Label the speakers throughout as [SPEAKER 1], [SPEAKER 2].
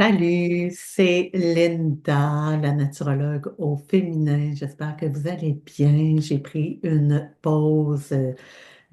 [SPEAKER 1] Salut, c'est Linda, la naturologue au féminin. J'espère que vous allez bien. J'ai pris une pause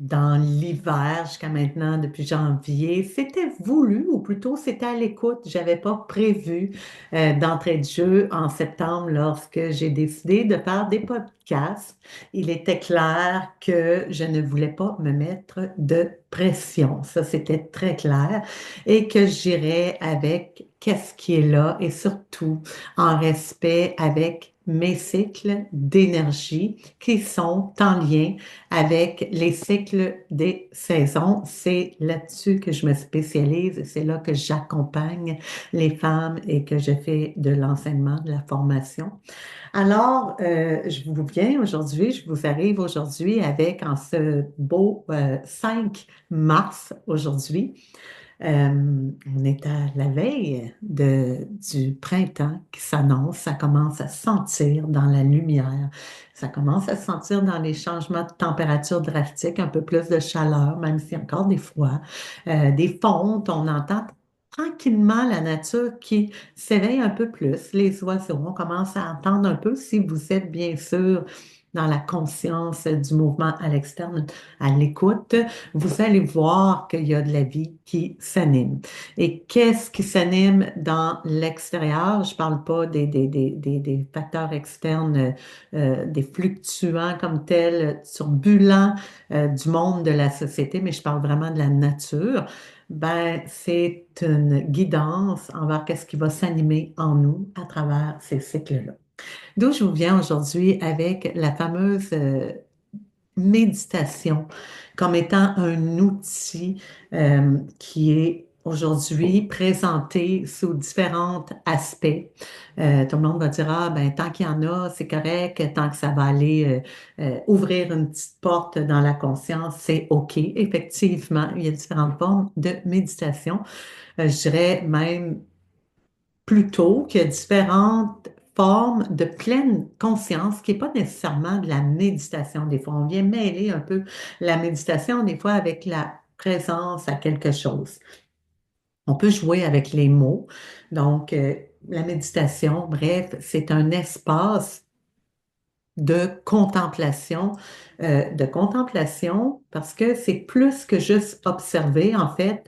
[SPEAKER 1] dans l'hiver jusqu'à maintenant, depuis janvier. C'était voulu, ou plutôt c'était à l'écoute. J'avais pas prévu d'entrée de jeu en septembre lorsque j'ai décidé de faire des podcasts. Il était clair que je ne voulais pas me mettre de pression. Ça, c'était très clair. Et que j'irais avec qu'est-ce qui est là et surtout en respect avec mes cycles d'énergie qui sont en lien avec les cycles des saisons. C'est là-dessus que je me spécialise et c'est là que j'accompagne les femmes et que je fais de l'enseignement, de la formation. Alors, je vous arrive aujourd'hui avec en ce beau 5 mars aujourd'hui. On est à la veille du printemps qui s'annonce. Ça commence à se sentir dans la lumière. Ça commence à se sentir dans les changements de température drastiques, un peu plus de chaleur, même s'il y a encore des froids, des fontes. On entend tranquillement la nature qui s'éveille un peu plus. Les oiseaux, on commence à entendre un peu si vous êtes bien sûr dans la conscience du mouvement à l'externe, à l'écoute, vous allez voir qu'il y a de la vie qui s'anime. Et qu'est-ce qui s'anime dans l'extérieur? Je ne parle pas des facteurs externes, des fluctuants comme tels, turbulents du monde de la société, mais je parle vraiment de la nature. Ben, c'est une guidance envers qu'est-ce qui va s'animer en nous à travers ces cycles-là. D'où je vous viens aujourd'hui avec la fameuse méditation comme étant un outil qui est aujourd'hui présenté sous différents aspects. Tout le monde va dire, ah, ben, tant qu'il y en a, c'est correct, tant que ça va aller ouvrir une petite porte dans la conscience, c'est OK. Effectivement, il y a différentes formes de méditation. Je dirais même plutôt qu'il y a différentes formes de pleine conscience, qui n'est pas nécessairement de la méditation. Des fois, on vient mêler un peu la méditation, des fois, avec la présence à quelque chose. On peut jouer avec les mots. Donc, la méditation, bref, c'est un espace de contemplation parce que c'est plus que juste observer. En fait,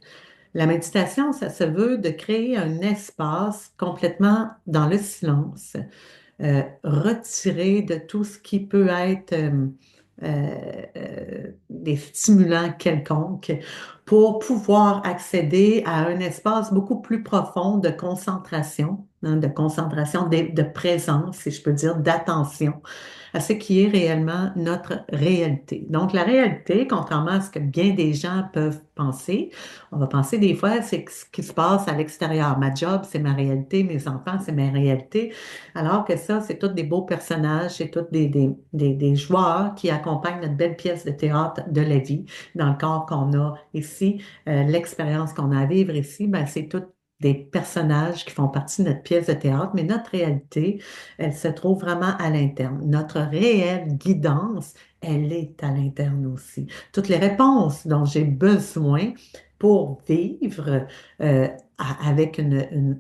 [SPEAKER 1] la méditation, ça se veut de créer un espace complètement dans le silence, retiré de tout ce qui peut être des stimulants quelconques pour pouvoir accéder à un espace beaucoup plus profond de concentration, de présence, si je peux dire, d'attention à ce qui est réellement notre réalité. Donc, la réalité, contrairement à ce que bien des gens peuvent penser, on va penser des fois, c'est ce qui se passe à l'extérieur. Ma job, c'est ma réalité, mes enfants, c'est ma réalité. Alors que ça, c'est tous des beaux personnages, c'est tous des joueurs qui accompagnent notre belle pièce de théâtre de la vie dans le corps qu'on a ici, l'expérience qu'on a à vivre ici, ben, c'est tout des personnages qui font partie de notre pièce de théâtre, mais notre réalité, elle se trouve vraiment à l'interne. Notre réelle guidance, elle est à l'interne aussi. Toutes les réponses dont j'ai besoin pour vivre avec un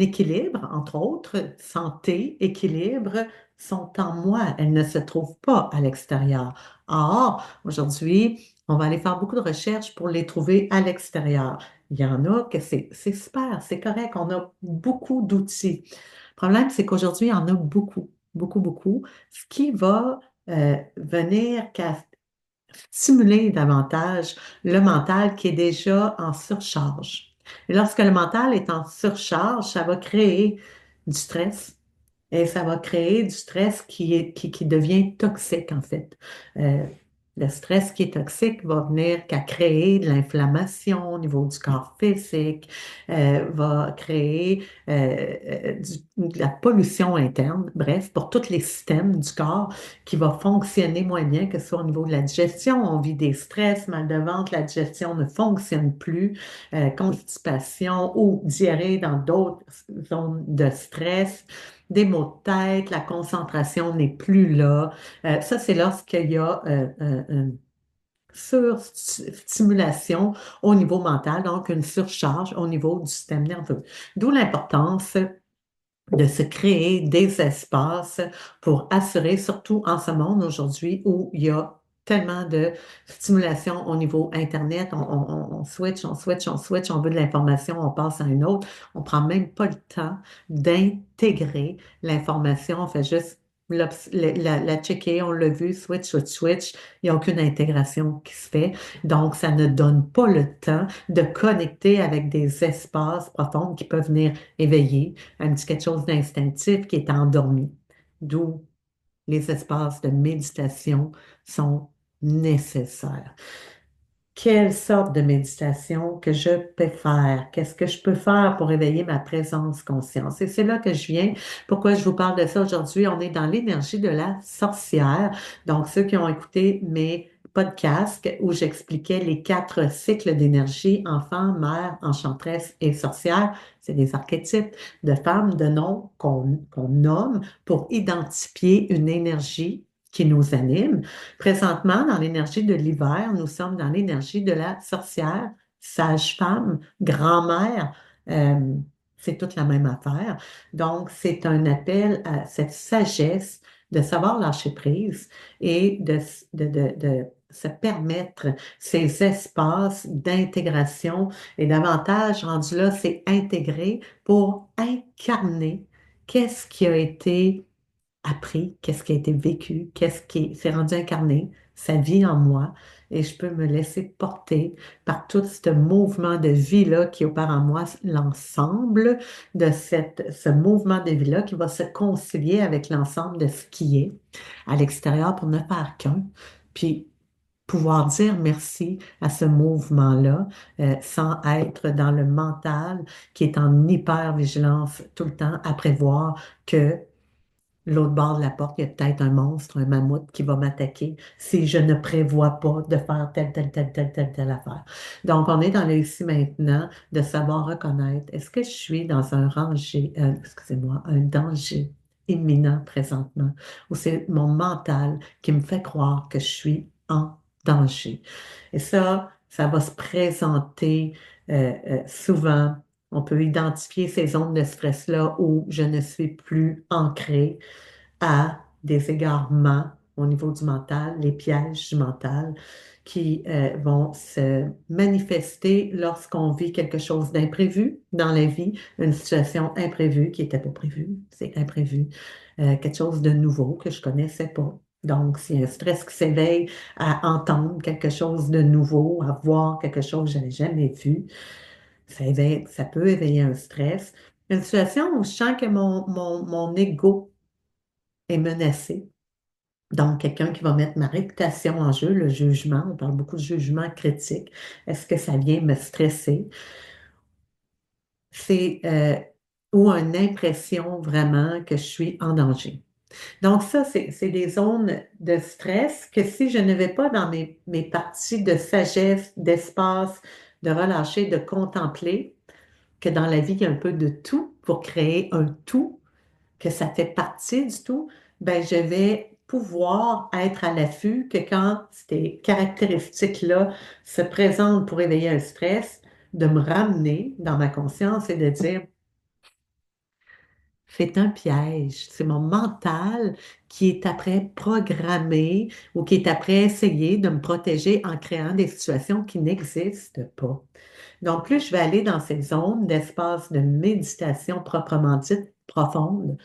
[SPEAKER 1] équilibre, entre autres, santé, équilibre, sont en moi. Elles ne se trouvent pas à l'extérieur. Or, aujourd'hui, on va aller faire beaucoup de recherches pour les trouver à l'extérieur. Il y en a que c'est super, c'est correct, on a beaucoup d'outils. Le problème, c'est qu'aujourd'hui, il y en a beaucoup, beaucoup, beaucoup, ce qui va venir qu'à stimuler davantage le mental qui est déjà en surcharge. Et lorsque le mental est en surcharge, ça va créer du stress et ça va créer du stress qui devient toxique, en fait. Euh, le stress qui est toxique va venir qu'à créer de l'inflammation au niveau du corps physique, va créer de la pollution interne, bref, pour tous les systèmes du corps qui va fonctionner moins bien, que ce soit au niveau de la digestion. On vit des stress, mal de ventre, la digestion ne fonctionne plus, constipation ou diarrhée dans d'autres zones de stress, des maux de tête, la concentration n'est plus là. Ça, c'est lorsqu'il y a surstimulation au niveau mental, donc une surcharge au niveau du système nerveux. D'où l'importance de se créer des espaces pour assurer, surtout en ce monde aujourd'hui où il y a tellement de stimulation au niveau Internet, on switch, on switch, on switch, on veut de l'information, on passe à une autre, on prend même pas le temps d'intégrer l'information, on fait juste la checker, on l'a vu, switch, switch, switch, il n'y a aucune intégration qui se fait. Donc, ça ne donne pas le temps de connecter avec des espaces profonds qui peuvent venir éveiller un petit quelque chose d'instinctif qui est endormi. D'où les espaces de méditation sont nécessaires. Quelle sorte de méditation que je peux faire? Qu'est-ce que je peux faire pour éveiller ma présence conscience? Et c'est là que je viens. Pourquoi je vous parle de ça aujourd'hui? On est dans l'énergie de la sorcière. Donc, ceux qui ont écouté mes podcasts où j'expliquais les 4 cycles d'énergie, enfant, mère, enchanteresse et sorcière, c'est des archétypes de femmes, de noms qu'on nomme pour identifier une énergie qui nous anime. Présentement, dans l'énergie de l'hiver, nous sommes dans l'énergie de la sorcière, sage-femme, grand-mère. Euh, c'est toute la même affaire. Donc, c'est un appel à cette sagesse de savoir lâcher prise et de se permettre ces espaces d'intégration et davantage rendu là, c'est intégrer pour incarner qu'est-ce qui a été appris, qu'est-ce qui a été vécu, qu'est-ce qui s'est rendu incarné, sa vie en moi, et je peux me laisser porter par tout ce mouvement de vie-là qui opère en moi, l'ensemble de ce mouvement de vie-là qui va se concilier avec l'ensemble de ce qui est à l'extérieur pour ne faire qu'un, puis pouvoir dire merci à ce mouvement-là sans être dans le mental qui est en hyper-vigilance tout le temps à prévoir que l'autre bord de la porte, il y a peut-être un monstre, un mammouth qui va m'attaquer si je ne prévois pas de faire telle affaire. Donc, on est dans le ici maintenant de savoir reconnaître, est-ce que je suis dans un excusez-moi, un danger imminent présentement, ou c'est mon mental qui me fait croire que je suis en danger. Et ça va se présenter souvent. On peut identifier ces zones de stress-là où je ne suis plus ancrée à des égarements au niveau du mental, les pièges du mental qui vont se manifester lorsqu'on vit quelque chose d'imprévu dans la vie, une situation imprévue qui n'était pas prévue, c'est imprévu, quelque chose de nouveau que je connaissais pas. Donc, s'il y a un stress qui s'éveille à entendre quelque chose de nouveau, à voir quelque chose que je n'avais jamais vu, ça peut éveiller un stress. Une situation où je sens que mon ego est menacé. Donc, quelqu'un qui va mettre ma réputation en jeu, le jugement, on parle beaucoup de jugement critique. Est-ce que ça vient me stresser? C'est ou une impression vraiment que je suis en danger. Donc, ça, c'est des zones de stress que si je ne vais pas dans mes parties de sagesse, d'espace, de relâcher, de contempler, que dans la vie, il y a un peu de tout pour créer un tout, que ça fait partie du tout, ben, je vais pouvoir être à l'affût que quand ces caractéristiques-là se présentent pour éveiller un stress, de me ramener dans ma conscience et de dire, c'est un piège, c'est mon mental qui est après programmé ou qui est après essayé de me protéger en créant des situations qui n'existent pas. Donc, plus je vais aller dans ces zones d'espace de méditation proprement dite profonde,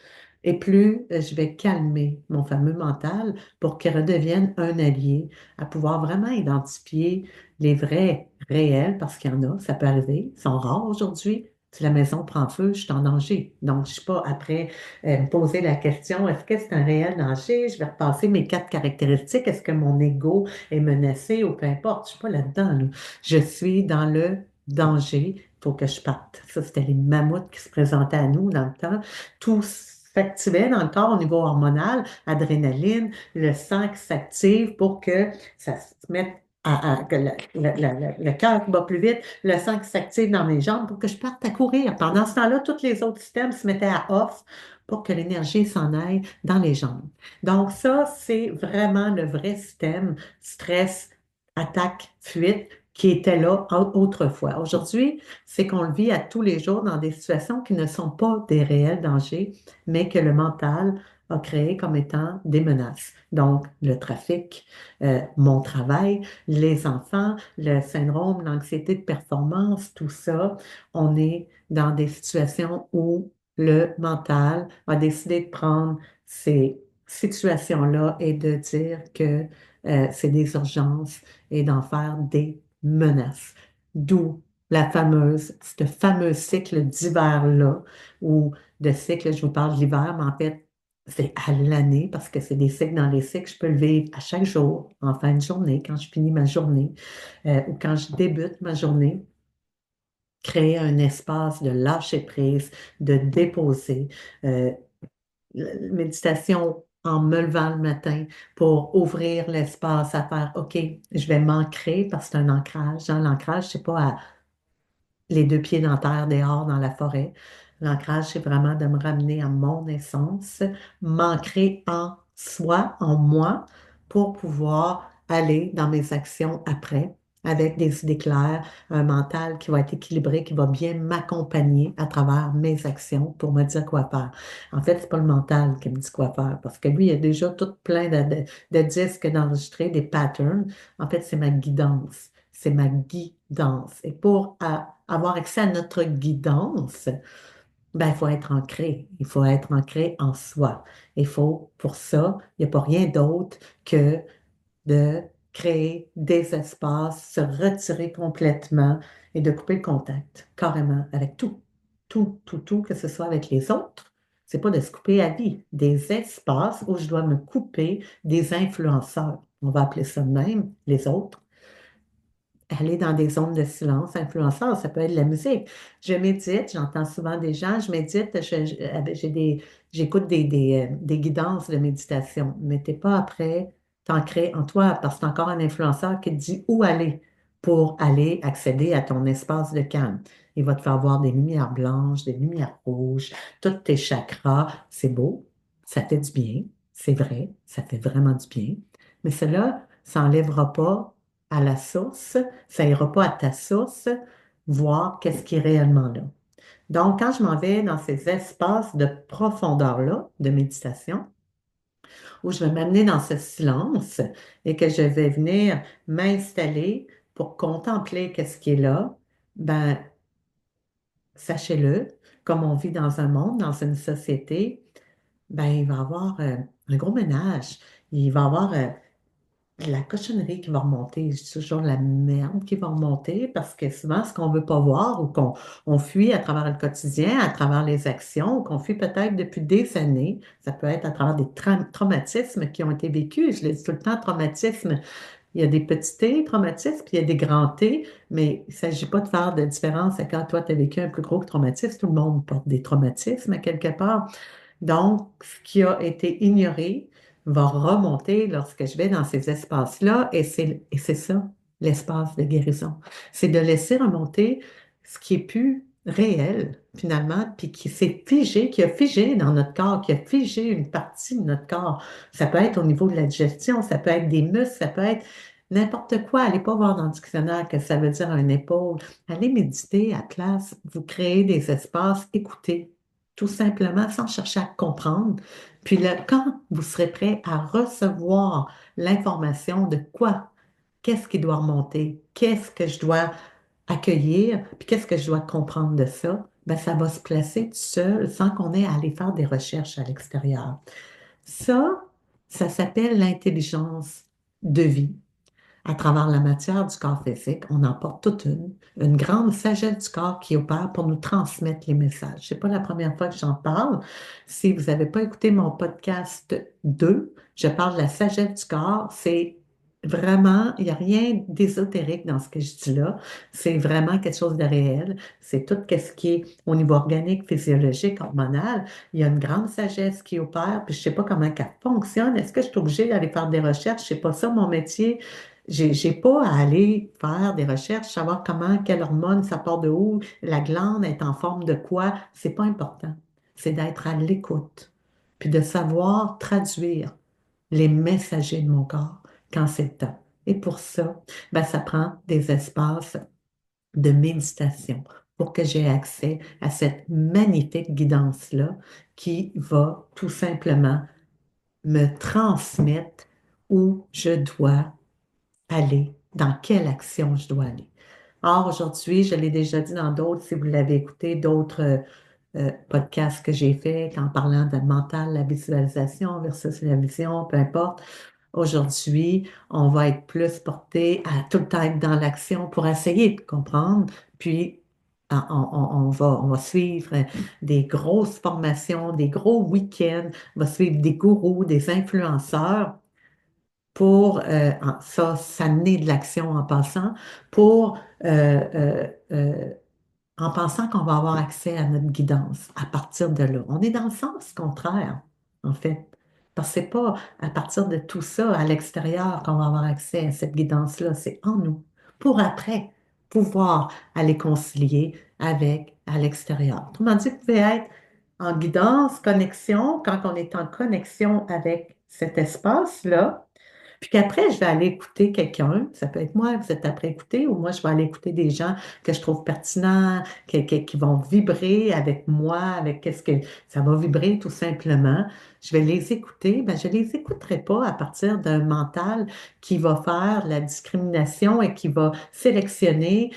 [SPEAKER 1] et plus je vais calmer mon fameux mental pour qu'il redevienne un allié, à pouvoir vraiment identifier les vrais réels, parce qu'il y en a, ça peut arriver, ils sont rares aujourd'hui. Si la maison prend feu, je suis en danger. Donc, je ne suis pas après me poser la question, est-ce que c'est un réel danger? Je vais repasser mes 4 caractéristiques. Est-ce que mon ego est menacé ou peu importe? Je ne suis pas là-dedans, là. Je suis dans le danger. Il faut que je parte. Ça, c'était les mammouths qui se présentaient à nous dans le temps. Tout s'activait dans le corps au niveau hormonal, adrénaline, le sang qui s'active pour que ça se mette que le cœur bat plus vite, le sang qui s'active dans mes jambes pour que je parte à courir. Pendant ce temps-là, tous les autres systèmes se mettaient à off pour que l'énergie s'en aille dans les jambes. Donc ça, c'est vraiment le vrai système stress attaque, fuite qui était là autrefois. Aujourd'hui, c'est qu'on le vit à tous les jours dans des situations qui ne sont pas des réels dangers, mais que le mental a créé comme étant des menaces. Donc, le trafic, mon travail, les enfants, le syndrome, l'anxiété de performance, tout ça, on est dans des situations où le mental a décidé de prendre ces situations-là et de dire que c'est des urgences et d'en faire des menaces. D'où ce fameux cycle d'hiver-là, ou de cycle, je vous parle de l'hiver, mais en fait, c'est à l'année parce que c'est des cycles dans les cycles. Je peux le vivre à chaque jour, en fin de journée, quand je finis ma journée ou quand je débute ma journée. Créer un espace de lâcher prise, de déposer. euh, Méditation en me levant le matin pour ouvrir l'espace à faire, OK, je vais m'ancrer parce que c'est un ancrage. Hein. L'ancrage, c'est pas à les deux pieds dans terre, dehors, dans la forêt. L'ancrage, c'est vraiment de me ramener à mon essence, m'ancrer en soi, en moi, pour pouvoir aller dans mes actions après, avec des idées claires, un mental qui va être équilibré, qui va bien m'accompagner à travers mes actions pour me dire quoi faire. En fait, c'est pas le mental qui me dit quoi faire, parce que lui, il a déjà tout plein de disques d'enregistrer, des patterns. En fait, c'est ma guidance. C'est ma guidance. Et pour avoir accès à notre guidance, ben, il faut être ancré. Il faut être ancré en soi. Il faut, pour ça, il n'y a pas rien d'autre que de créer des espaces, se retirer complètement et de couper le contact, carrément, avec tout. Tout, tout, tout, que ce soit avec les autres. C'est pas de se couper à vie. Des espaces où je dois me couper des influenceurs. On va appeler ça de même, les autres aller dans des zones de silence influenceur, ça peut être de la musique. Je médite, j'entends souvent des gens, je médite, j'écoute des guidances de méditation, mais t'es pas après t'ancrer en toi parce que c'est encore un influenceur qui te dit où aller pour aller accéder à ton espace de calme. Il va te faire voir des lumières blanches, des lumières rouges, tous tes chakras. C'est beau, ça fait du bien, c'est vrai, ça fait vraiment du bien. Mais cela, ça n'enlèvera pas à la source, ça ira pas à ta source, voir qu'est-ce qui est réellement là. Donc, quand je m'en vais dans ces espaces de profondeur-là, de méditation, où je vais m'amener dans ce silence et que je vais venir m'installer pour contempler qu'est-ce qui est là, ben, sachez-le, comme on vit dans un monde, dans une société, ben, il va y avoir un gros ménage. Il va y avoir la cochonnerie qui va remonter, je dis toujours la merde qui va remonter parce que souvent, ce qu'on ne veut pas voir ou qu'on on fuit à travers le quotidien, à travers les actions, ou qu'on fuit peut-être depuis des années, ça peut être à travers des traumatismes qui ont été vécus. Je le dis tout le temps, traumatisme. Il y a des petits T, traumatismes, puis il y a des grands T, mais il ne s'agit pas de faire de différence à quand toi, tu as vécu un plus gros traumatisme. Tout le monde porte des traumatismes à quelque part. Donc, ce qui a été ignoré va remonter lorsque je vais dans ces espaces-là, et c'est ça, l'espace de guérison. C'est de laisser remonter ce qui est plus réel, finalement, puis qui s'est figé, qui a figé dans notre corps, qui a figé une partie de notre corps. Ça peut être au niveau de la digestion, ça peut être des muscles, ça peut être n'importe quoi. Allez pas voir dans le dictionnaire que ça veut dire un épaule. Allez méditer à place, vous créez des espaces, écoutez tout simplement sans chercher à comprendre. Puis là, quand vous serez prêt à recevoir l'information de quoi, qu'est-ce qui doit remonter, qu'est-ce que je dois accueillir, puis qu'est-ce que je dois comprendre de ça, ben ça va se placer tout seul sans qu'on ait à aller faire des recherches à l'extérieur. Ça, ça s'appelle l'intelligence de vie à travers la matière du corps physique, on en porte toute une grande sagesse du corps qui opère pour nous transmettre les messages. C'est pas la première fois que j'en parle. Si vous n'avez pas écouté mon podcast 2, je parle de la sagesse du corps. C'est vraiment, il n'y a rien d'ésotérique dans ce que je dis là. C'est vraiment quelque chose de réel. C'est tout ce qui est au niveau organique, physiologique, hormonal. Il y a une grande sagesse qui opère, puis je ne sais pas comment elle fonctionne. Est-ce que je suis obligée d'aller faire des recherches? C'est pas ça mon métier. J'ai pas à aller faire des recherches, savoir comment, quelle hormone ça part de où, la glande est en forme de quoi. C'est pas important. C'est d'être à l'écoute, puis de savoir traduire les messagers de mon corps quand c'est le temps. Et pour ça, ben, ça prend des espaces de méditation pour que j'ai accès à cette magnifique guidance-là qui va tout simplement me transmettre où je dois aller, dans quelle action je dois aller. Or, aujourd'hui, je l'ai déjà dit dans d'autres, si vous l'avez écouté, d'autres podcasts que j'ai faits en parlant de mental, la visualisation versus la vision, peu importe. Aujourd'hui, on va être plus porté à tout le temps être dans l'action pour essayer de comprendre. Puis, on va suivre des grosses formations, des gros week-ends, on va suivre des gourous, des influenceurs pour, ça naît de l'action en passant, pour en pensant qu'on va avoir accès à notre guidance à partir de là. On est dans le sens contraire, en fait. Parce que c'est pas à partir de tout ça, à l'extérieur, qu'on va avoir accès à cette guidance-là. C'est en nous. Pour après pouvoir aller concilier avec à l'extérieur. Autrement dit, vous pouvez être en guidance, connexion, quand on est en connexion avec cet espace-là, puis qu'après, je vais aller écouter quelqu'un, ça peut être moi que vous êtes après écouter, ou moi, je vais aller écouter des gens que je trouve pertinents, qui vont vibrer avec moi, avec qu'est-ce que ça va vibrer tout simplement. Je vais les écouter, ben, je ne les écouterai pas à partir d'un mental qui va faire la discrimination et qui va sélectionner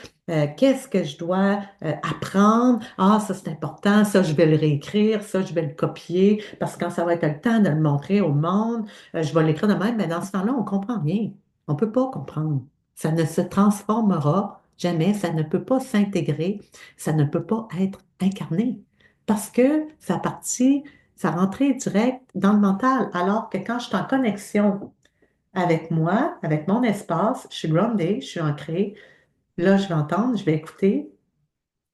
[SPEAKER 1] qu'est-ce que je dois apprendre. Ah, ça c'est important, ça je vais le réécrire, ça je vais le copier, parce que quand ça va être le temps de le montrer au monde, je vais l'écrire de même, mais dans ce temps-là, on ne comprend rien. On ne peut pas comprendre. Ça ne se transformera jamais, ça ne peut pas s'intégrer, ça ne peut pas être incarné. Parce que ça partit, ça rentrait direct dans le mental. Alors que quand je suis en connexion avec moi, avec mon espace, je suis groundée, je suis ancrée, là, je vais entendre, je vais écouter,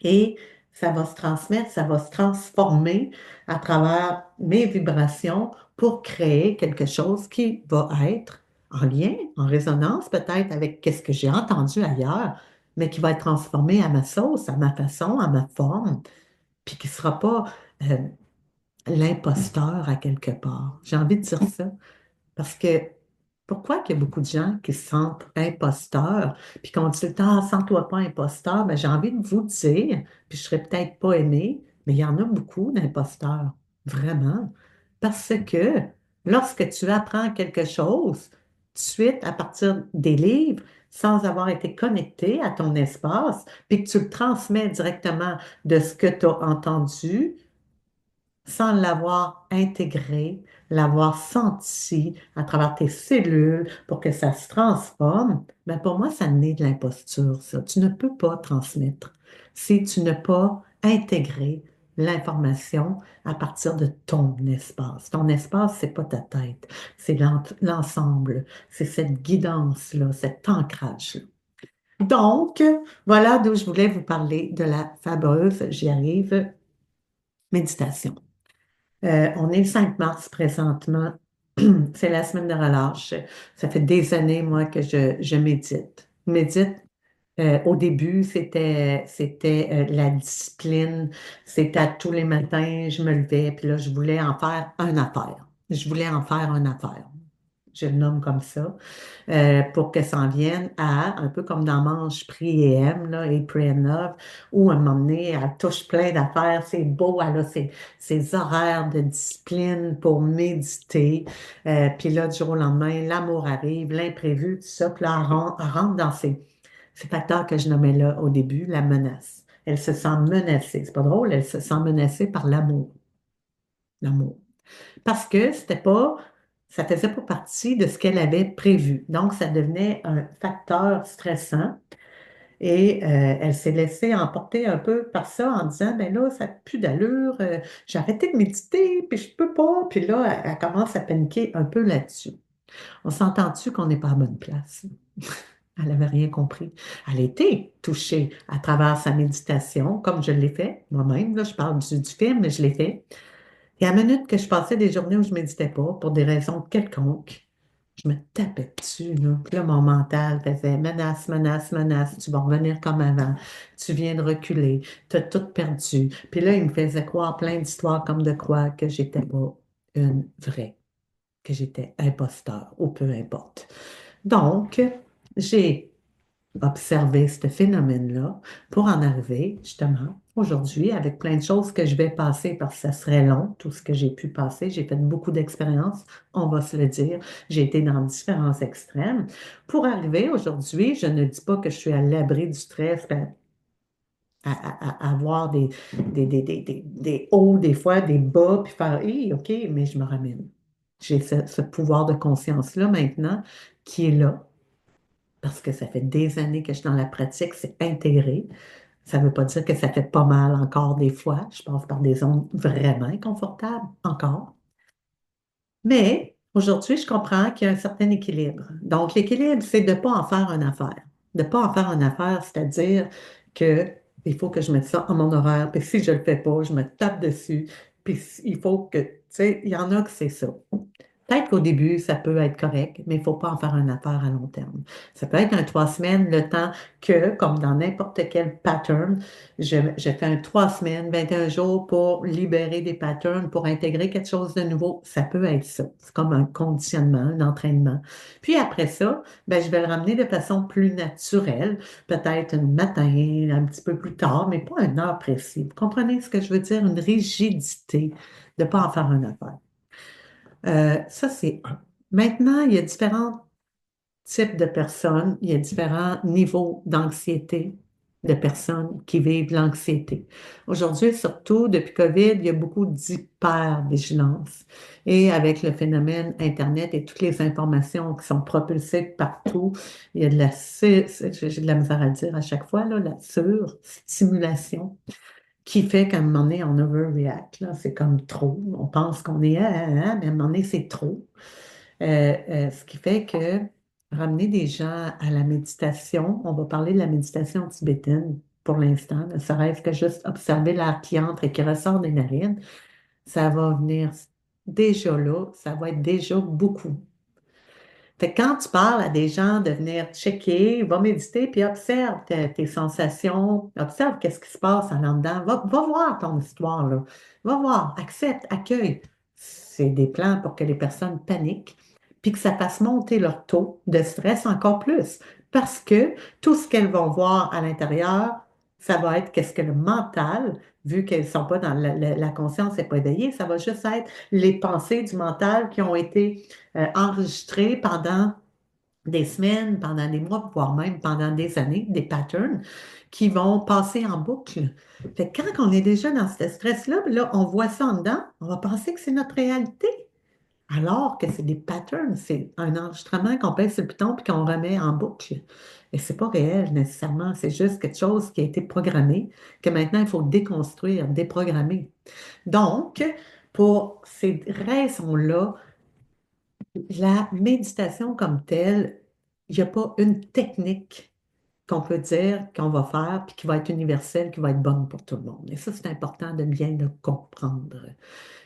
[SPEAKER 1] et ça va se transmettre, ça va se transformer à travers mes vibrations pour créer quelque chose qui va être en lien, en résonance peut-être avec ce que j'ai entendu ailleurs, mais qui va être transformé à ma sauce, à ma façon, à ma forme, puis qui ne sera pas euh, l'imposteur à quelque part. J'ai envie de dire ça. Parce que pourquoi qu'il y a beaucoup de gens qui se sentent imposteurs, puis qu'on dit tout le temps, ah, sens-toi pas imposteur, ben, j'ai envie de vous dire, puis je serais peut-être pas aimée, mais il y en a beaucoup d'imposteurs, vraiment. Parce que lorsque tu apprends quelque chose, tout de suite, à partir des livres, sans avoir été connecté à ton espace, puis que tu le transmets directement de ce que tu as entendu, sans l'avoir intégré, l'avoir senti à travers tes cellules pour que ça se transforme, ben pour moi, ça naît de l'imposture, ça. Tu ne peux pas transmettre si tu n'as pas intégré l'information à partir de ton espace. Ton espace, c'est pas ta tête, c'est l'ensemble, c'est cette guidance-là, cet ancrage-là. Donc, voilà d'où je voulais vous parler de la fameuse, j'y arrive, méditation. On est le 5 mars présentement. C'est la semaine de relâche. Ça fait des années, moi, que je médite. Médite, au début, c'était la discipline. C'était à tous les matins, je me levais, puis là, je voulais en faire une affaire. Je voulais en faire une affaire. Je le nomme comme ça pour que ça en vienne à, un peu comme dans Mange, prie et aime, là, et pray and love, où à un moment donné, elle touche plein d'affaires, c'est beau, elle a ses horaires de discipline pour méditer, puis là, du jour au lendemain, l'amour arrive, l'imprévu, tout ça, puis là, elle rentre dans ces facteurs que je nommais là au début, la menace. Elle se sent menacée, c'est pas drôle, elle se sent menacée par l'amour. L'amour parce que ça faisait pas partie de ce qu'elle avait prévu. Donc, ça devenait un facteur stressant et elle s'est laissée emporter un peu par ça en disant, ben là, ça n'a plus d'allure, j'ai arrêté de méditer, puis je peux pas. Puis là, elle commence à paniquer un peu là-dessus. On s'entend-tu qu'on n'est pas à bonne place? Elle n'avait rien compris. Elle a été touchée à travers sa méditation, comme je l'ai fait moi-même. Là, je parle du film, mais je l'ai fait. Et à la minute que je passais des journées où je ne méditais pas, pour des raisons quelconques, je me tapais dessus, là. Puis là, mon mental faisait menace, menace, menace, tu vas revenir comme avant, tu viens de reculer, tu as tout perdu. Puis là, il me faisait croire plein d'histoires comme de quoi que j'étais pas une vraie, que j'étais imposteur, ou peu importe. Donc, j'ai observé ce phénomène-là pour en arriver justement aujourd'hui avec plein de choses que je vais passer parce que ça serait long, tout ce que j'ai pu passer. J'ai fait beaucoup d'expériences, on va se le dire. J'ai été dans différents extrêmes. Pour arriver aujourd'hui, je ne dis pas que je suis à l'abri du stress, ben, à avoir des hauts, des fois des bas, puis faire, hey, OK, mais je me ramène. J'ai ce pouvoir de conscience-là maintenant qui est là parce que ça fait des années que je suis dans la pratique, c'est intégré. Ça ne veut pas dire que ça fait pas mal encore des fois. Je passe par des zones vraiment inconfortables encore. Mais aujourd'hui, je comprends qu'il y a un certain équilibre. Donc, l'équilibre, c'est de ne pas en faire une affaire. De ne pas en faire une affaire, c'est-à-dire que il faut que je mette ça en mon horaire, puis si je ne le fais pas, je me tape dessus, puis il faut que, tu sais, il y en a que c'est ça. Peut-être qu'au début, ça peut être correct, mais il ne faut pas en faire une affaire à long terme. Ça peut être un 3 semaines, le temps que, comme dans n'importe quel pattern, je fais un 3 semaines, 21 jours pour libérer des patterns, pour intégrer quelque chose de nouveau. Ça peut être ça. C'est comme un conditionnement, un entraînement. Puis après ça, ben, je vais le ramener de façon plus naturelle, peut-être un matin, un petit peu plus tard, mais pas une heure précise. Vous comprenez ce que je veux dire? Une rigidité de ne pas en faire une affaire. Ça, c'est un. Maintenant, il y a différents types de personnes, il y a différents niveaux d'anxiété de personnes qui vivent l'anxiété. Aujourd'hui, surtout depuis COVID, il y a beaucoup d'hypervigilance. Et avec le phénomène Internet et toutes les informations qui sont propulsées partout, il y a de la, j'ai de la misère à le dire à chaque fois, là, la surstimulation qui fait qu'à un moment donné, on overreact, là. C'est comme trop. On pense qu'on est, mais à un moment donné, c'est trop. Ce qui fait que ramener des gens à la méditation, on va parler de la méditation tibétaine pour l'instant, ne serait-ce que juste observer l'air qui entre et qui ressort des narines, ça va venir déjà là, ça va être déjà beaucoup. Fait que quand tu parles à des gens de venir checker, va méditer, puis observe tes sensations, observe qu'est-ce qui se passe en dedans, va voir ton histoire, là. Va voir, accepte, accueille. C'est des plans pour que les personnes paniquent, puis que ça fasse monter leur taux de stress encore plus. Parce que tout ce qu'elles vont voir à l'intérieur, ça va être qu'est-ce que le mental, vu qu'elles ne sont pas dans la conscience n'est pas éveillée, ça va juste être les pensées du mental qui ont été enregistrés pendant des semaines, pendant des mois, voire même pendant des années, des patterns qui vont passer en boucle. Fait que quand on est déjà dans ce stress-là, là, on voit ça en dedans, on va penser que c'est notre réalité. Alors que c'est des patterns, c'est un enregistrement qu'on pèse sur le piton puis qu'on remet en boucle. Et c'est pas réel nécessairement, c'est juste quelque chose qui a été programmé, que maintenant il faut déconstruire, déprogrammer. Donc, pour ces raisons-là, la méditation comme telle, il n'y a pas une technique qu'on peut dire qu'on va faire puis qui va être universelle, qui va être bonne pour tout le monde. Et ça, c'est important de bien le comprendre.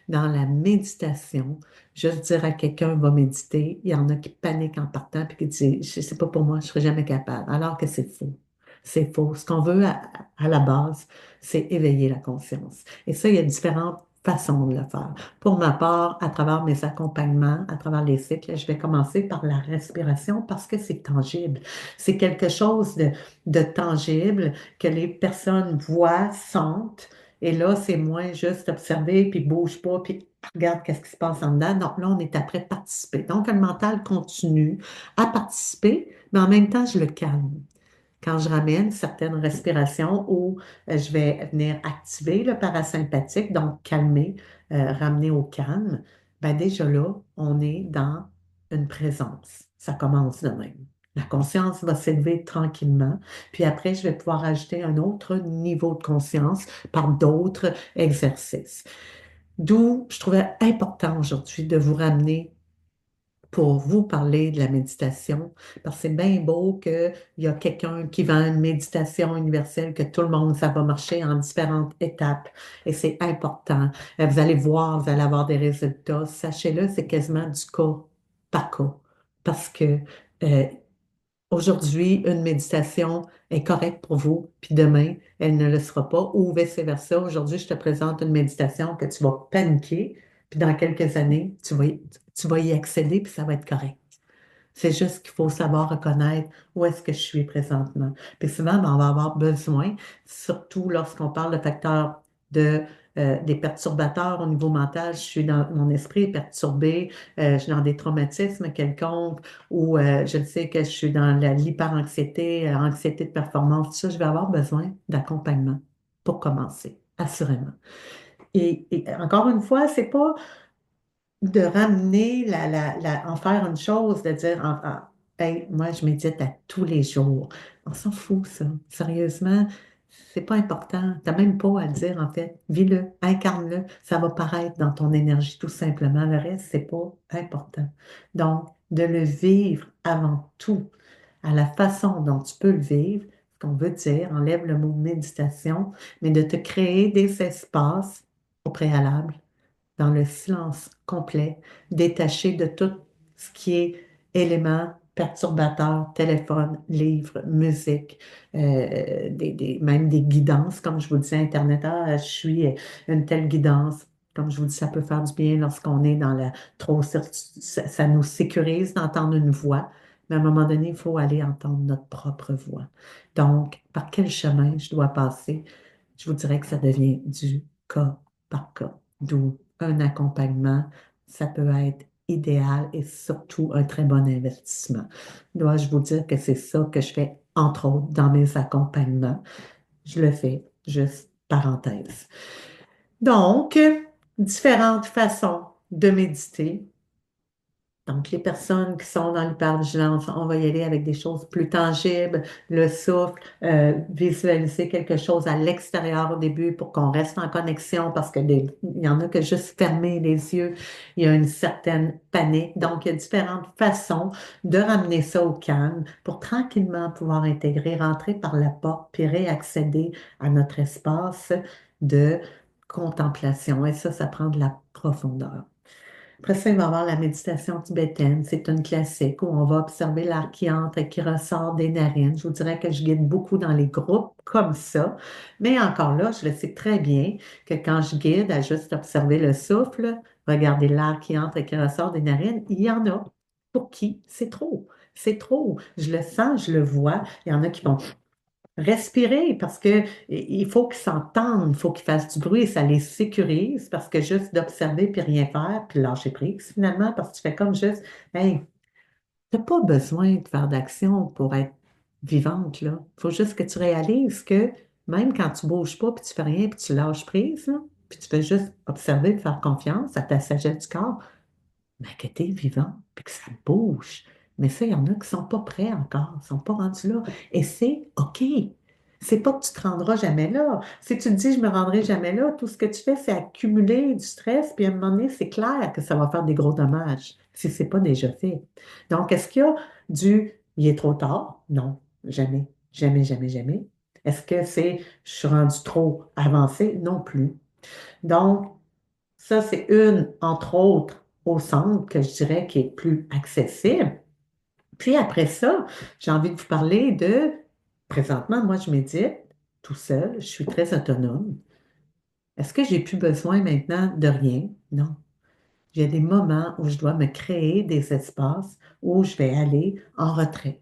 [SPEAKER 1] Dans la méditation, je dirais à quelqu'un va méditer, il y en a qui paniquent en partant puis qui disent, c'est pas pour moi, je ne serai jamais capable. Alors que c'est faux. C'est faux. Ce qu'on veut à la base, c'est éveiller la conscience. Et ça, il y a différentes façons de le faire. Pour ma part, à travers mes accompagnements, à travers les cycles, je vais commencer par la respiration parce que c'est tangible. C'est quelque chose de tangible que les personnes voient, sentent. Et là, c'est moins juste observer, puis bouge pas, puis regarde qu'est-ce qui se passe en dedans. Donc là, on est après participer. Donc, le mental continue à participer, mais en même temps, je le calme. Quand je ramène certaines respirations où je vais venir activer le parasympathique, donc calmer, ramener au calme, ben déjà là, on est dans une présence. Ça commence de même. La conscience va s'élever tranquillement, puis après, je vais pouvoir ajouter un autre niveau de conscience par d'autres exercices. D'où je trouvais important aujourd'hui de vous ramener pour vous parler de la méditation, parce que c'est bien beau qu'il y a quelqu'un qui vend une méditation universelle, que tout le monde, ça va marcher en différentes étapes, et c'est important. Vous allez voir, vous allez avoir des résultats. Sachez-le, c'est quasiment du cas par cas, parce que euh, aujourd'hui, une méditation est correcte pour vous, puis demain, elle ne le sera pas, ou vice-versa. Aujourd'hui, je te présente une méditation que tu vas paniquer, puis dans quelques années, tu vas y accéder, puis ça va être correct. C'est juste qu'il faut savoir reconnaître où est-ce que je suis présentement. Puis souvent, ben, on va avoir besoin, surtout lorsqu'on parle de facteurs de, des perturbateurs au niveau mental, je suis dans mon esprit est perturbé, je suis dans des traumatismes quelconques, ou je le sais que je suis dans l'hyperanxiété, anxiété de performance, tout ça, je vais avoir besoin d'accompagnement pour commencer, assurément. Et encore une fois, c'est pas de ramener en faire une chose, de dire, hey, moi, je médite à tous les jours. On s'en fout, ça. Sérieusement, c'est pas important. T'as même pas à le dire, en fait. Vis-le, incarne-le. Ça va paraître dans ton énergie, tout simplement. Le reste, c'est pas important. Donc, de le vivre avant tout, à la façon dont tu peux le vivre, ce qu'on veut dire, enlève le mot méditation, mais de te créer des espaces au préalable dans le silence complet, détaché de tout ce qui est éléments perturbateurs, téléphone, livre, musique, même des guidances, comme je vous disais, Internet, je suis une telle guidance. Comme je vous dis, ça peut faire du bien lorsqu'on est dans la trop, ça nous sécurise d'entendre une voix, mais à un moment donné, il faut aller entendre notre propre voix. Donc, par quel chemin je dois passer? Je vous dirais que ça devient du cas par cas, d'où un accompagnement, ça peut être idéal et surtout un très bon investissement. Dois-je vous dire que c'est ça que je fais, entre autres, dans mes accompagnements. Je le fais, juste parenthèse. Donc, différentes façons de méditer. Donc, les personnes qui sont dans l'hypervigilance, on va y aller avec des choses plus tangibles, le souffle, visualiser quelque chose à l'extérieur au début pour qu'on reste en connexion parce que il y en a que juste fermer les yeux, il y a une certaine panique. Donc, il y a différentes façons de ramener ça au calme pour tranquillement pouvoir intégrer, rentrer par la porte puis réaccéder à notre espace de contemplation. Et ça prend de la profondeur. Après ça, il va y avoir la méditation tibétaine. C'est une classique où on va observer l'air qui entre et qui ressort des narines. Je vous dirais que je guide beaucoup dans les groupes comme ça. Mais encore là, je le sais très bien que quand je guide à juste observer le souffle, regarder l'air qui entre et qui ressort des narines, il y en a pour qui c'est trop. C'est trop. Je le sens, je le vois. Il y en a qui vont respirer parce que il faut qu'ils s'entendent, il faut qu'ils fassent du bruit, ça les sécurise parce que juste d'observer puis rien faire, puis lâcher prise finalement, parce que tu fais comme juste, hey, t'as pas besoin de faire d'action pour être vivante, là. Il faut juste que tu réalises que même quand tu bouges pas, puis tu fais rien, puis tu lâches prise, là, puis tu fais juste observer, puis faire confiance à ta sagesse du corps, mais que tu es vivant, puis que ça bouge. Mais ça, il y en a qui sont pas prêts encore, ne sont pas rendus là. Et c'est OK. C'est pas que tu te rendras jamais là. Si tu te dis, je me rendrai jamais là, tout ce que tu fais, c'est accumuler du stress, puis à un moment donné, c'est clair que ça va faire des gros dommages si c'est pas déjà fait. Donc, est-ce qu'il y a il est trop tard? Non, jamais, jamais, jamais, jamais. Est-ce que je suis rendu trop avancé? Non plus. Donc, ça, c'est une, entre autres, au centre que je dirais qui est plus accessible. Puis après ça, j'ai envie de vous parler présentement, moi, je médite tout seul, je suis très autonome. Est-ce que j'ai plus besoin maintenant de rien? Non. Il y a des moments où je dois me créer des espaces où je vais aller en retrait,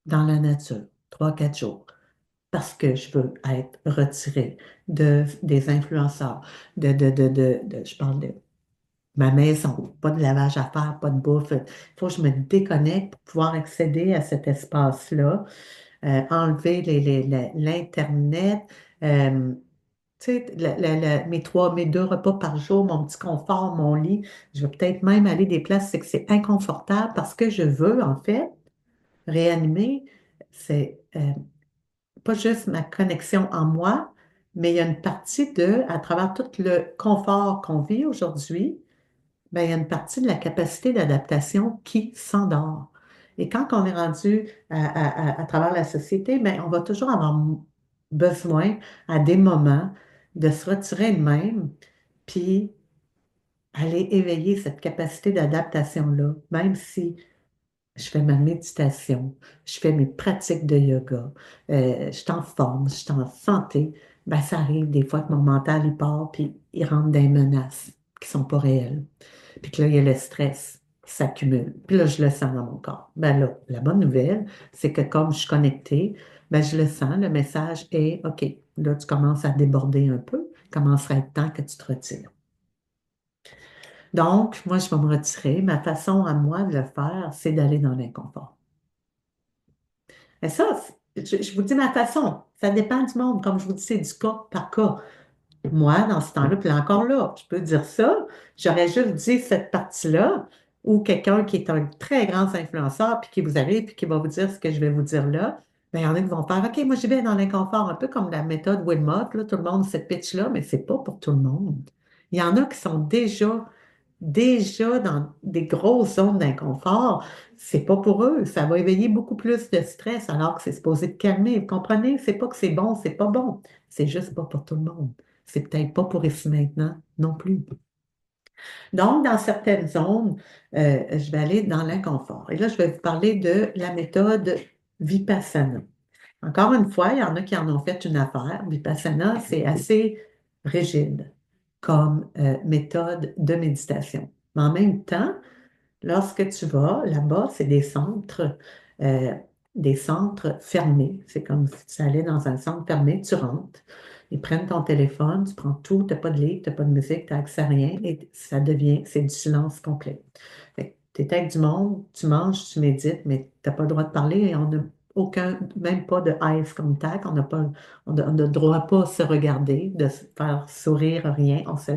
[SPEAKER 1] dans la nature, 3, 4 jours, parce que je veux être retirée des influenceurs, je parle de ma maison, pas de lavage à faire, pas de bouffe. Il faut que je me déconnecte pour pouvoir accéder à cet espace-là, enlever l'Internet, euh, tu sais, mes 2 repas par jour, mon petit confort, mon lit. Je vais peut-être même aller des places, c'est que c'est inconfortable parce que je veux, en fait, réanimer. C'est pas juste ma connexion en moi, mais il y a une partie à travers tout le confort qu'on vit aujourd'hui, ben, il y a une partie de la capacité d'adaptation qui s'endort. Et quand on est rendu à travers la société, ben, on va toujours avoir besoin à des moments de se retirer de même, puis aller éveiller cette capacité d'adaptation-là, même si je fais ma méditation, je fais mes pratiques de yoga, je suis en forme, je suis en santé, ben, ça arrive des fois que mon mental il part, puis il rentre dans des menaces qui sont pas réelles. Puis que là, il y a le stress. qui s'accumulent. Puis là, je le sens dans mon corps. Ben là, la bonne nouvelle, c'est que comme je suis connectée, ben je le sens, le message est OK, là, tu commences à déborder un peu, il commencerait à être temps que tu te retires. Donc, moi, je vais me retirer. Ma façon à moi de le faire, c'est d'aller dans l'inconfort. Et ça, je vous dis ma façon. Ça dépend du monde. Comme je vous dis, c'est du cas par cas. Moi, dans ce temps-là, puis encore là, je peux dire ça, j'aurais juste dit cette partie-là, ou quelqu'un qui est un très grand influenceur, puis qui vous arrive, puis qui va vous dire ce que je vais vous dire là, bien, il y en a qui vont faire, OK, moi, j'y vais dans l'inconfort, un peu comme la méthode Wilmot, là, tout le monde, cette pitch-là, mais c'est pas pour tout le monde. Il y en a qui sont déjà dans des grosses zones d'inconfort. C'est pas pour eux. Ça va éveiller beaucoup plus de stress alors que c'est supposé te calmer. Vous comprenez? C'est pas que c'est bon, c'est pas bon. C'est juste pas pour tout le monde. C'est peut-être pas pour ici maintenant non plus. Donc, dans certaines zones, je vais aller dans l'inconfort. Et là, je vais vous parler de la méthode Vipassana. Encore une fois, il y en a qui en ont fait une affaire. Vipassana, c'est assez rigide comme méthode de méditation. Mais en même temps, lorsque tu vas là-bas, c'est euh, des centres fermés. C'est comme si tu allais dans un centre fermé, tu rentres, ils prennent ton téléphone, tu prends tout, tu n'as pas de livre, tu n'as pas de musique, tu n'as accès à rien et ça devient, c'est du silence complet. Tu es avec du monde, tu manges, tu médites, mais tu n'as pas le droit de parler et on n'a aucun, même pas de eye contact, on ne doit pas se regarder, de se faire sourire, rien, on se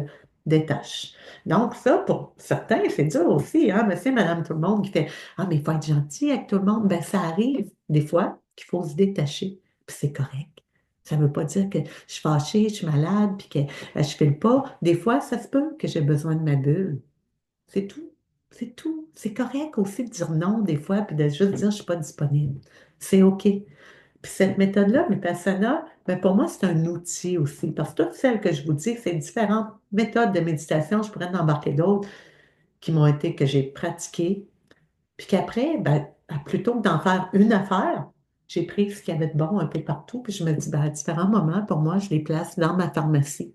[SPEAKER 1] détache. Donc, ça, pour certains, c'est dur aussi, hein, monsieur, madame, tout le monde qui fait Ah, mais il faut être gentil avec tout le monde. Ben, ça arrive des fois qu'il faut se détacher, puis c'est correct. Ça ne veut pas dire que je suis fâchée, je suis malade, puis que je ne file pas. Des fois, ça se peut que j'ai besoin de ma bulle. C'est tout. C'est tout. C'est correct aussi de dire non des fois, puis de juste dire je ne suis pas disponible. C'est OK. Puis cette méthode-là, Vipassana, ben pour moi, c'est un outil aussi. Parce que toutes celles que je vous dis, c'est différentes méthodes de méditation. Je pourrais en embarquer d'autres qui m'ont été, que j'ai pratiquées. Puis qu'après, ben, plutôt que d'en faire une affaire, j'ai pris ce qu'il y avait de bon un peu partout. Puis je me dis, ben, à différents moments, pour moi, je les place dans ma pharmacie.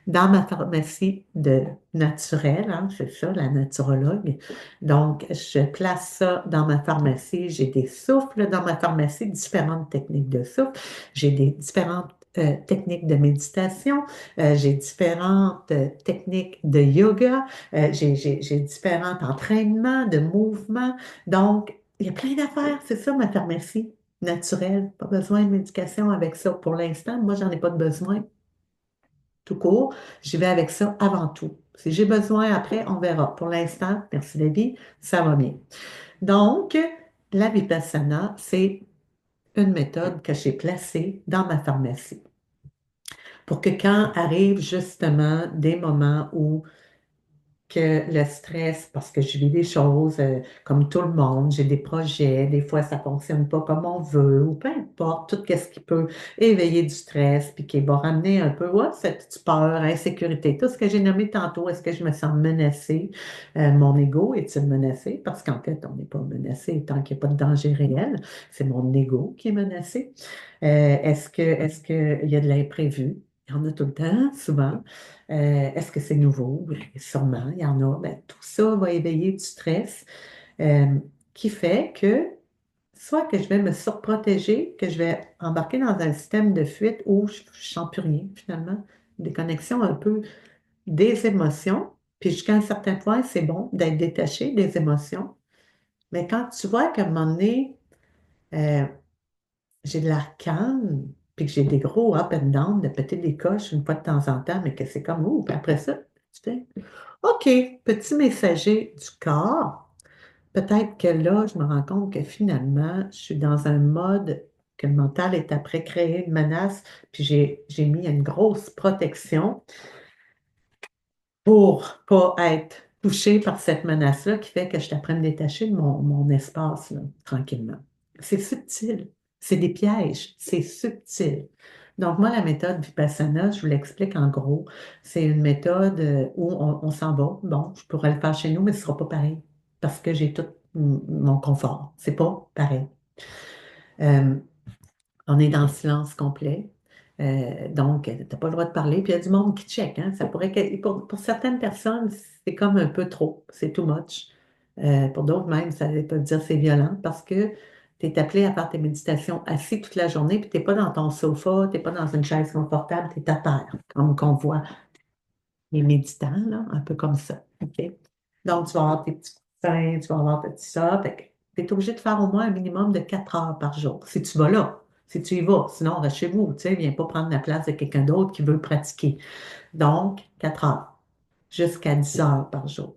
[SPEAKER 1] Dans ma pharmacie de naturel, hein, c'est ça, la naturologue. Donc, je place ça dans ma pharmacie. J'ai des souffles dans ma pharmacie, différentes techniques de souffle. J'ai des différentes techniques de méditation. J'ai différentes techniques de yoga. J'ai différents entraînements de mouvements. Donc, il y a plein d'affaires. C'est ça, ma pharmacie naturelle. Pas besoin de médication avec ça. Pour l'instant, moi, j'en ai pas de besoin tout court, j'y vais avec ça avant tout. Si j'ai besoin après, on verra. Pour l'instant, merci la vie, ça va bien. Donc, la Vipassana, c'est une méthode que j'ai placée dans ma pharmacie pour que quand arrivent justement des moments où que le stress, parce que je vis des choses comme tout le monde, j'ai des projets, des fois ça fonctionne pas comme on veut, ou peu importe, tout ce qui peut éveiller du stress, puis qui va ramener un peu ouais, cette peur, insécurité, tout ce que j'ai nommé tantôt, est-ce que je me sens menacée? Mon ego est-il menacé? Parce qu'en fait, on n'est pas menacé tant qu'il n'y a pas de danger réel, c'est mon ego qui est menacé. Est-ce qu'il y a de l'imprévu? Il y en a tout le temps, souvent. Est-ce que c'est nouveau? Oui, sûrement, il y en a. Ben, tout ça va éveiller du stress euh, qui fait que soit que je vais me surprotéger, que je vais embarquer dans un système de fuite où je ne sens plus rien finalement, des connexions un peu des émotions. Puis jusqu'à un certain point, c'est bon d'être détaché des émotions. Mais quand tu vois qu'à un moment donné, euh, j'ai de l'air calme, puis que j'ai des gros up and down, de péter des coches une fois de temps en temps, mais que c'est comme, ouh, puis après ça, tu fais, OK, petit messager du corps, peut-être que là, je me rends compte que finalement, je suis dans un mode que le mental est après créer une menace, puis j'ai mis une grosse protection pour pas être touché par cette menace-là qui fait que je t'apprends à me détacher de mon espace, là, tranquillement. C'est subtil. C'est des pièges. C'est subtil. Donc, moi, la méthode Vipassana, je vous l'explique en gros, c'est une méthode où on s'en va. Bon, je pourrais le faire chez nous, mais ce ne sera pas pareil parce que j'ai tout mon confort. C'est pas pareil. Euh, on est dans le silence complet. Donc, tu n'as pas le droit de parler. Puis il y a du monde qui check. Hein. Ça pourrait que, pour certaines personnes, c'est comme un peu trop. C'est too much. Pour d'autres même, ça peut dire c'est violent parce que tu es appelé à faire tes méditations assis toute la journée, puis tu n'es pas dans ton sofa, tu n'es pas dans une chaise confortable, tu es à terre, comme qu'on voit les méditants, là, un peu comme ça. OK? Donc, tu vas avoir tes petits coussins, tu vas avoir tes petits ça. Tu es obligé de faire au moins un minimum de 4 heures par jour. Si tu vas là, si tu y vas, sinon reste chez vous, tu sais, viens pas prendre la place de quelqu'un d'autre qui veut pratiquer. Donc, 4 heures, jusqu'à 10 heures par jour.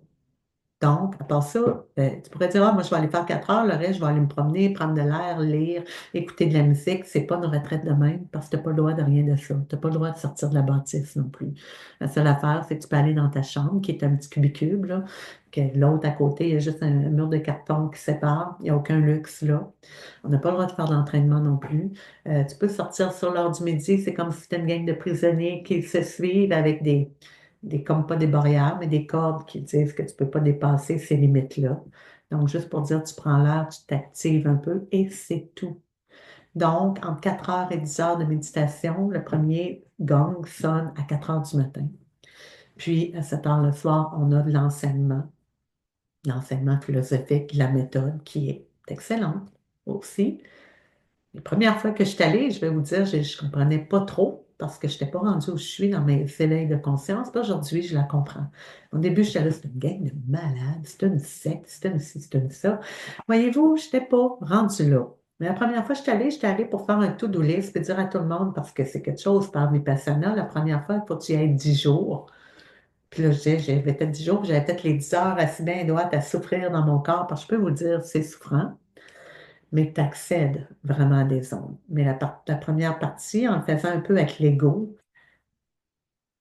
[SPEAKER 1] Donc, à part ça, tu pourrais dire, ah, moi, je vais aller faire 4 heures, le reste, je vais aller me promener, prendre de l'air, lire, écouter de la musique. C'est pas une retraite de même parce que tu n'as pas le droit de rien de ça. Tu n'as pas le droit de sortir de la bâtisse non plus. La seule affaire, c'est que tu peux aller dans ta chambre, qui est un petit cubicule, là, que l'autre à côté, il y a juste un mur de carton qui sépare. Il n'y a aucun luxe là. On n'a pas le droit de faire de l'entraînement non plus. Tu peux sortir sur l'heure du midi, c'est comme si c'était une gang de prisonniers qui se suivent avec comme pas des barrières, mais des cordes qui disent que tu ne peux pas dépasser ces limites-là. Donc, juste pour dire, tu prends l'air, tu t'actives un peu et c'est tout. Donc, entre 4 heures et 10 heures de méditation, le premier gong sonne à 4 heures du matin. Puis, à 7 heures le soir, on a de l'enseignement philosophique, la méthode qui est excellente aussi. Les premières fois que je suis allée, je vais vous dire, je ne comprenais pas trop parce que je n'étais pas rendue où je suis dans mes éveils de conscience. Puis aujourd'hui, je la comprends. Au début, j'étais là, c'est une gang de malades, c'est une secte, c'est une ci, c'est une ça. Voyez-vous, je n'étais pas rendue là. Mais la première fois que j'étais allée pour faire un to-do list et dire à tout le monde, parce que c'est quelque chose par Vipassana, la première fois, il faut que tu y ailles 10 jours. Puis là, je disais, j'avais peut-être 10 jours, puis j'avais peut-être les 10 heures assis bien droite à souffrir dans mon corps, parce que je peux vous dire, c'est souffrant mais tu accèdes vraiment à des ondes. Mais la première partie, en le faisant un peu avec l'ego,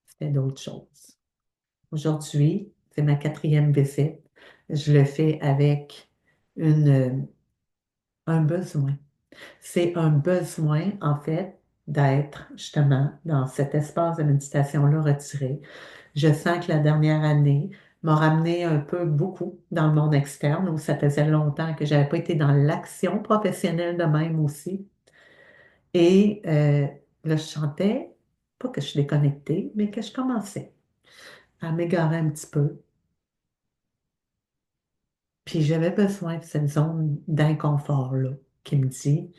[SPEAKER 1] c'était d'autres choses. Aujourd'hui, c'est ma quatrième visite. Je le fais avec une, un besoin. C'est un besoin, en fait, d'être justement dans cet espace de méditation-là retiré. Je sens que la dernière année m'a ramené un peu beaucoup dans le monde externe, où ça faisait longtemps que je n'avais pas été dans l'action professionnelle de même aussi. Et là, je sentais, pas que je suis déconnectée, mais que je commençais à m'égarer un petit peu. Puis j'avais besoin de cette zone d'inconfort-là qui me dit,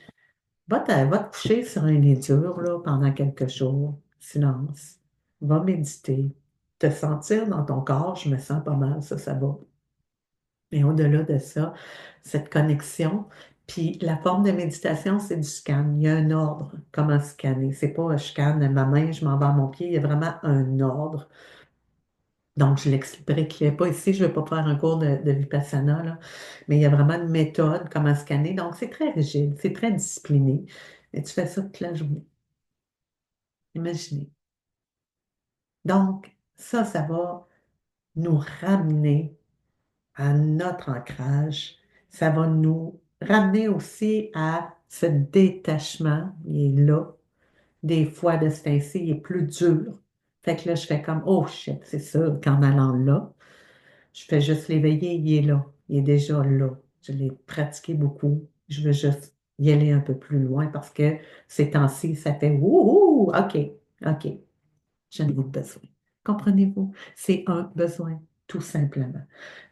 [SPEAKER 1] va te coucher sur un lit dur là, pendant quelques jours, silence, va méditer, te sentir dans ton corps, je me sens pas mal, ça va. Mais au-delà de ça, cette connexion, puis la forme de méditation, c'est du scan. Il y a un ordre, comment scanner. C'est pas je scanne ma main, je m'en vais à mon pied, il y a vraiment un ordre. Donc, je l'expliquerai pas ici, je ne vais pas faire un cours de Vipassana, là, mais il y a vraiment une méthode, comment scanner. Donc, c'est très rigide, c'est très discipliné. Et tu fais ça toute la journée. Imaginez. Donc, ça va nous ramener à notre ancrage. Ça va nous ramener aussi à ce détachement. Il est là. Des fois, de ce temps-ci, il est plus dur. Fait que là, je fais comme, oh shit, c'est sûr qu'en allant là, je fais juste l'éveiller, il est là. Il est déjà là. Je l'ai pratiqué beaucoup. Je veux juste y aller un peu plus loin parce que ces temps-ci, ça fait, wouhou, OK, OK. Je n'ai pas besoin. Comprenez-vous? C'est un besoin, tout simplement.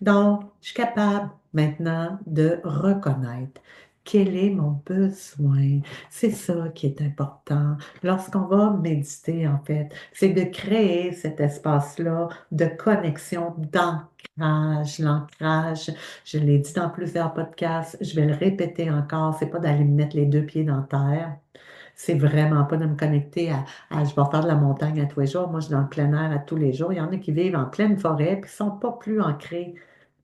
[SPEAKER 1] Donc, je suis capable maintenant de reconnaître quel est mon besoin. C'est ça qui est important. Lorsqu'on va méditer, en fait, c'est de créer cet espace-là de connexion, d'ancrage. L'ancrage, je l'ai dit dans plusieurs podcasts, je vais le répéter encore, c'est pas d'aller me mettre les deux pieds dans la terre. C'est vraiment pas de me connecter je vais faire de la montagne à tous les jours. Moi, je suis dans le plein air à tous les jours. Il y en a qui vivent en pleine forêt puis qui ne sont pas plus ancrés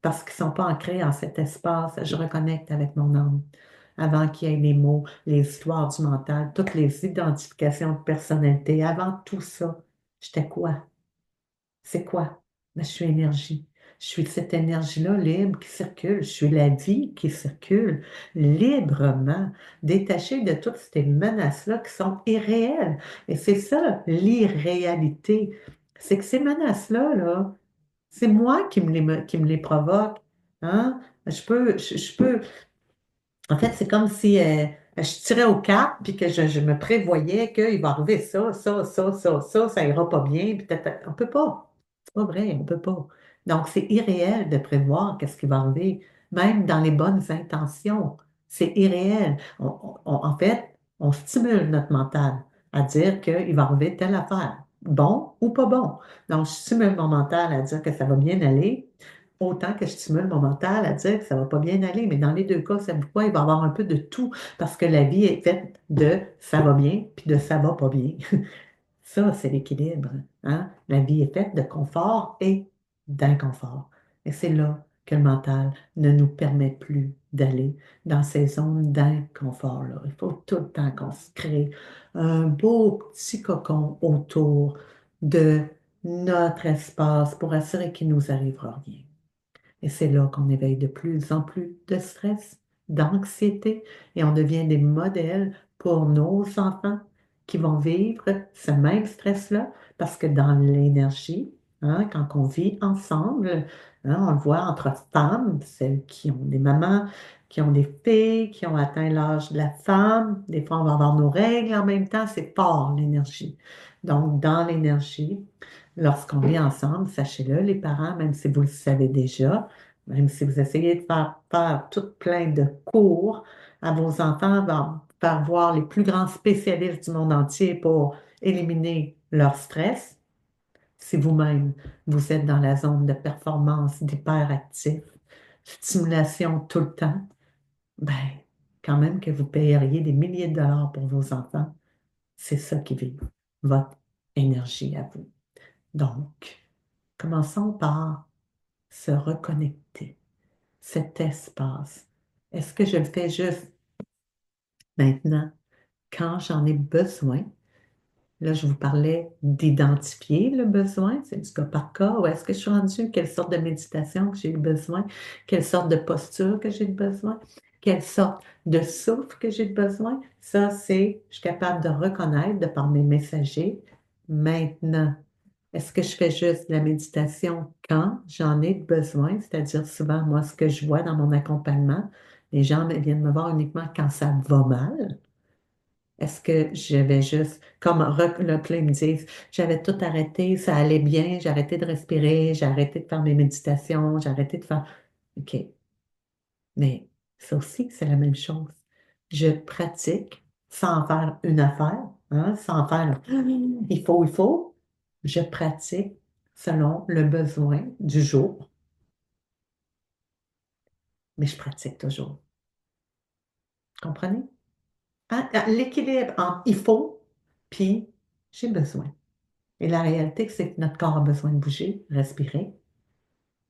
[SPEAKER 1] parce qu'ils ne sont pas ancrés en cet espace. Je reconnecte avec mon âme avant qu'il y ait les mots, les histoires du mental, toutes les identifications de personnalité. Avant tout ça, j'étais quoi? C'est quoi? Ben, je suis énergie. Je suis cette énergie-là libre qui circule. Je suis la vie qui circule librement, détachée de toutes ces menaces-là qui sont irréelles. Et c'est ça, l'irréalité. C'est que ces menaces-là, là, c'est moi qui me les provoque. Hein? Je peux. En fait, c'est comme si je tirais aux cartes puis que je me prévoyais qu'il va arriver ça ira pas bien. Puis on peut pas. C'est pas vrai, on peut pas. Donc, c'est irréel de prévoir qu'est-ce qui va arriver, même dans les bonnes intentions. C'est irréel. En fait, on stimule notre mental à dire qu'il va arriver telle affaire, bon ou pas bon. Donc, je stimule mon mental à dire que ça va bien aller, autant que je stimule mon mental à dire que ça va pas bien aller. Mais dans les deux cas, c'est pourquoi il va y avoir un peu de tout, parce que la vie est faite de ça va bien, puis de ça va pas bien. Ça, c'est l'équilibre, hein? La vie est faite de confort et d'inconfort. Et c'est là que le mental ne nous permet plus d'aller dans ces zones d'inconfort-là. Il faut tout le temps qu'on se crée un beau petit cocon autour de notre espace pour assurer qu'il ne nous arrivera rien. Et c'est là qu'on éveille de plus en plus de stress, d'anxiété, et on devient des modèles pour nos enfants qui vont vivre ce même stress-là, parce que dans l'énergie, hein, quand on vit ensemble, hein, on le voit entre femmes, celles qui ont des mamans, qui ont des filles, qui ont atteint l'âge de la femme, des fois on va avoir nos règles en même temps, c'est fort l'énergie. Donc dans l'énergie, lorsqu'on vit ensemble, sachez-le, les parents, même si vous le savez déjà, même si vous essayez de faire tout plein de cours à vos enfants, faire voir les plus grands spécialistes du monde entier pour éliminer leur stress, si vous-même, vous êtes dans la zone de performance, d'hyperactif, stimulation tout le temps, ben, quand même que vous payeriez des milliers de dollars pour vos enfants, c'est ça qui vit votre énergie à vous. Donc, commençons par se reconnecter cet espace. Est-ce que je le fais juste maintenant quand j'en ai besoin? Là, je vous parlais d'identifier le besoin, c'est du cas par cas. Où est-ce que je suis rendue? Quelle sorte de méditation que j'ai besoin? Quelle sorte de posture que j'ai besoin? Quelle sorte de souffle que j'ai besoin? Ça, je suis capable de reconnaître de par mes messagers maintenant. Est-ce que je fais juste de la méditation quand j'en ai besoin? C'est-à-dire souvent, moi, ce que je vois dans mon accompagnement, les gens viennent me voir uniquement quand ça va mal. Est-ce que je vais juste, comme le plein me disent, j'avais tout arrêté, ça allait bien, j'ai arrêté de respirer, j'ai arrêté de faire mes méditations, j'ai arrêté de faire... OK, mais ça aussi, c'est la même chose. Je pratique sans faire une affaire, hein, sans faire il faut. Je pratique selon le besoin du jour, mais je pratique toujours. Comprenez? Hein? L'équilibre entre il faut puis j'ai besoin. Et la réalité, c'est que notre corps a besoin de bouger, respirer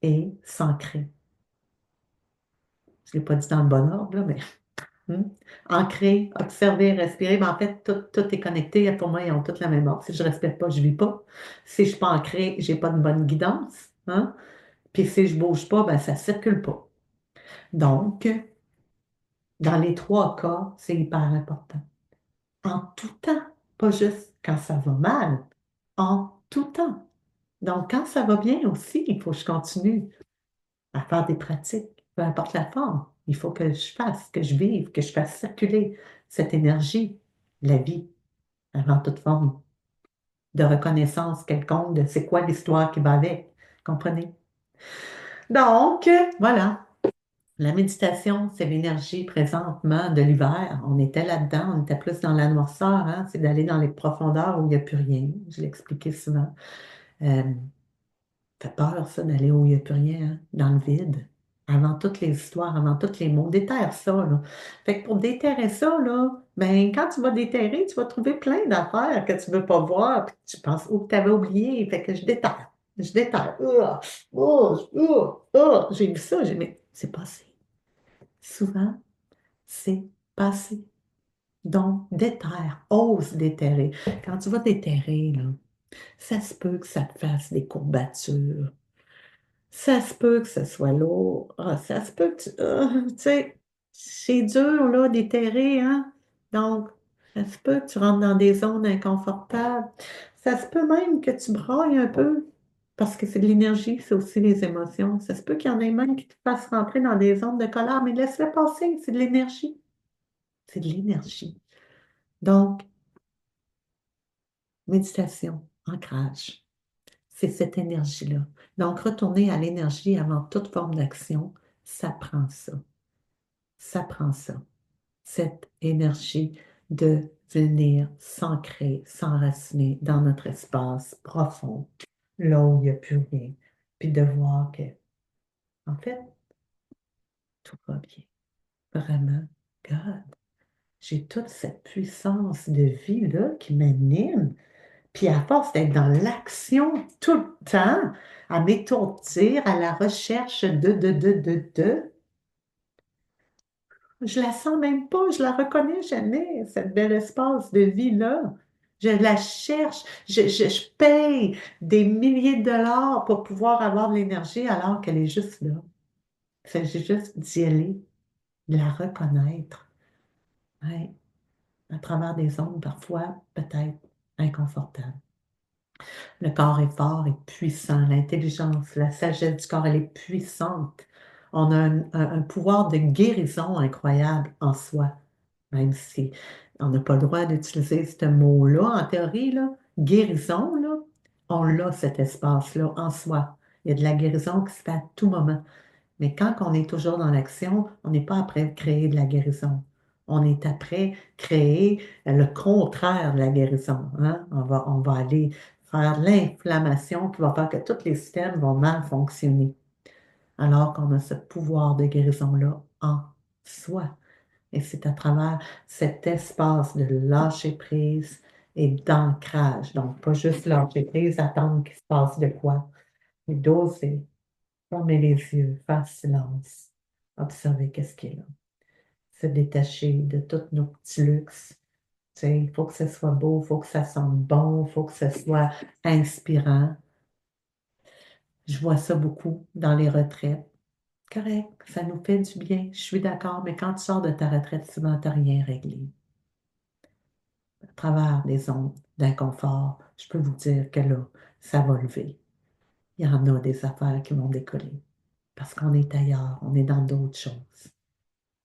[SPEAKER 1] et s'ancrer. Je ne l'ai pas dit dans le bon ordre, là, mais ancrer, observer, respirer. Mais en fait, tout est connecté. Pour moi, ils ont tous la même ordre. Si je ne respire pas, je ne vis pas. Si je ne suis pas ancré, je n'ai pas de bonne guidance. Hein? Puis si je ne bouge pas, ben, ça ne circule pas. Donc, dans les trois cas, c'est hyper important. En tout temps, pas juste quand ça va mal, en tout temps. Donc, quand ça va bien aussi, il faut que je continue à faire des pratiques, peu importe la forme. Il faut que je fasse, que je vive, que je fasse circuler cette énergie, la vie, avant toute forme de reconnaissance quelconque de c'est quoi l'histoire qui va avec. Comprenez? Donc, voilà. La méditation, c'est l'énergie présentement de l'hiver. On était là-dedans, on était plus dans la noirceur, hein? C'est d'aller dans les profondeurs où il n'y a plus rien. Je l'ai expliqué souvent. Euh, Ça fait peur, ça, d'aller où il n'y a plus rien, hein, dans le vide. Avant toutes les histoires, avant tous les mots. Déterre ça, là. Fait que pour déterrer ça, là, ben, quand tu vas déterrer, tu vas trouver plein d'affaires que tu ne veux pas voir, puis tu penses, ou que tu avais oublié. Fait que je déterre. Je déterre. J'ai vu ça, mais c'est passé. Souvent, c'est passé. Donc, déterre, ose déterrer. Quand tu vas déterrer, là, ça se peut que ça te fasse des courbatures. Ça se peut que ce soit lourd. Ah, ça se peut que tu sais, c'est dur, là, d'éterrer, hein? Donc, ça se peut que tu rentres dans des zones inconfortables. Ça se peut même que tu brailles un peu, parce que c'est de l'énergie, c'est aussi les émotions. Ça se peut qu'il y en ait même qui te fassent rentrer dans des zones de colère, mais laisse-le passer, c'est de l'énergie. C'est de l'énergie. Donc, méditation, ancrage. C'est cette énergie-là. Donc, retourner à l'énergie avant toute forme d'action, ça prend ça. Ça prend ça. Cette énergie de venir s'ancrer, s'enraciner dans notre espace profond, là où il n'y a plus rien, puis de voir que, en fait, tout va bien. Vraiment, God, j'ai toute cette puissance de vie-là qui m'anime. Puis à force d'être dans l'action tout le temps, à m'étourdir, à la recherche je la sens même pas, je la reconnais jamais, cette belle espace de vie-là. Je la cherche, je paye des milliers de dollars pour pouvoir avoir de l'énergie alors qu'elle est juste là. C'est juste d'y aller, de la reconnaître. Ouais, à travers des ondes parfois peut-être inconfortables. Le corps est fort et puissant. L'intelligence, la sagesse du corps, elle est puissante. On a un pouvoir de guérison incroyable en soi, même si on n'a pas le droit d'utiliser ce mot-là en théorie, là. Guérison, là, on l'a cet espace-là en soi. Il y a de la guérison qui se fait à tout moment. Mais quand on est toujours dans l'action, on n'est pas après créer de la guérison. On est après créer le contraire de la guérison, hein. On va aller faire l'inflammation qui va faire que tous les systèmes vont mal fonctionner. Alors qu'on a ce pouvoir de guérison-là en soi. Et c'est à travers cet espace de lâcher prise et d'ancrage. Donc, pas juste lâcher prise, attendre qu'il se passe de quoi, mais d'oser fermer les yeux, faire silence, observer qu'est-ce qui est là, se détacher de tous nos petits luxes. Tu sais, il faut que ce soit beau, il faut que ça sente bon, il faut que ce soit inspirant. Je vois ça beaucoup dans les retraites. Correct, ça nous fait du bien, je suis d'accord, mais quand tu sors de ta retraite, souvent, tu n'as rien réglé. À travers des ondes d'inconfort, je peux vous dire que là, ça va lever. Il y en a des affaires qui vont décoller parce qu'on est ailleurs, on est dans d'autres choses.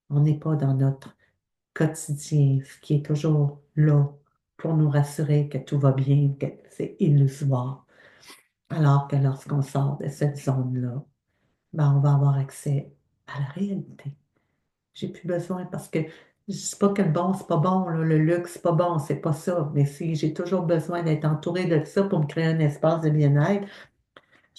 [SPEAKER 1] On n'est pas dans notre quotidien, ce qui est toujours là pour nous rassurer que tout va bien, que c'est illusoire. Alors que lorsqu'on sort de cette zone-là, ben, on va avoir accès à la réalité. J'ai plus besoin parce que je ne dis pas que le bon, c'est pas bon, là, le luxe, c'est pas bon, c'est pas ça. Mais si j'ai toujours besoin d'être entourée de ça pour me créer un espace de bien-être,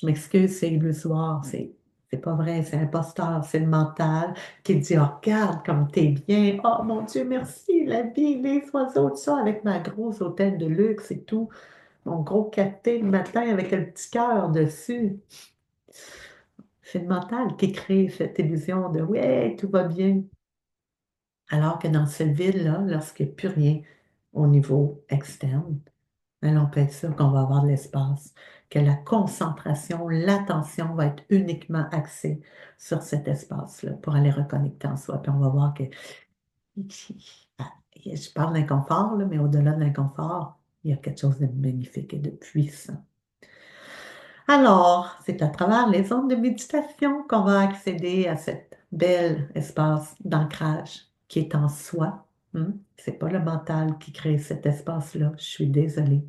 [SPEAKER 1] je m'excuse, c'est illusoire, c'est pas vrai, c'est imposteur, c'est le mental qui dit, oh, regarde comme t'es bien, oh mon Dieu, merci, la vie, les oiseaux, tout ça, avec ma grosse hôtel de luxe et tout, mon gros café le matin avec le petit cœur dessus. C'est le mental qui crée cette illusion de, ouais, tout va bien. Alors que dans ce vide-là, lorsqu'il n'y a plus rien au niveau externe, ben, on peut être sûr qu'on va avoir de l'espace, que la concentration, l'attention va être uniquement axée sur cet espace-là pour aller reconnecter en soi. Puis on va voir que, ah, je parle d'inconfort, là, mais au-delà de l'inconfort, il y a quelque chose de magnifique et de puissant. Alors, c'est à travers les ondes de méditation qu'on va accéder à cet bel espace d'ancrage qui est en soi. C'est pas le mental qui crée cet espace-là, je suis désolée.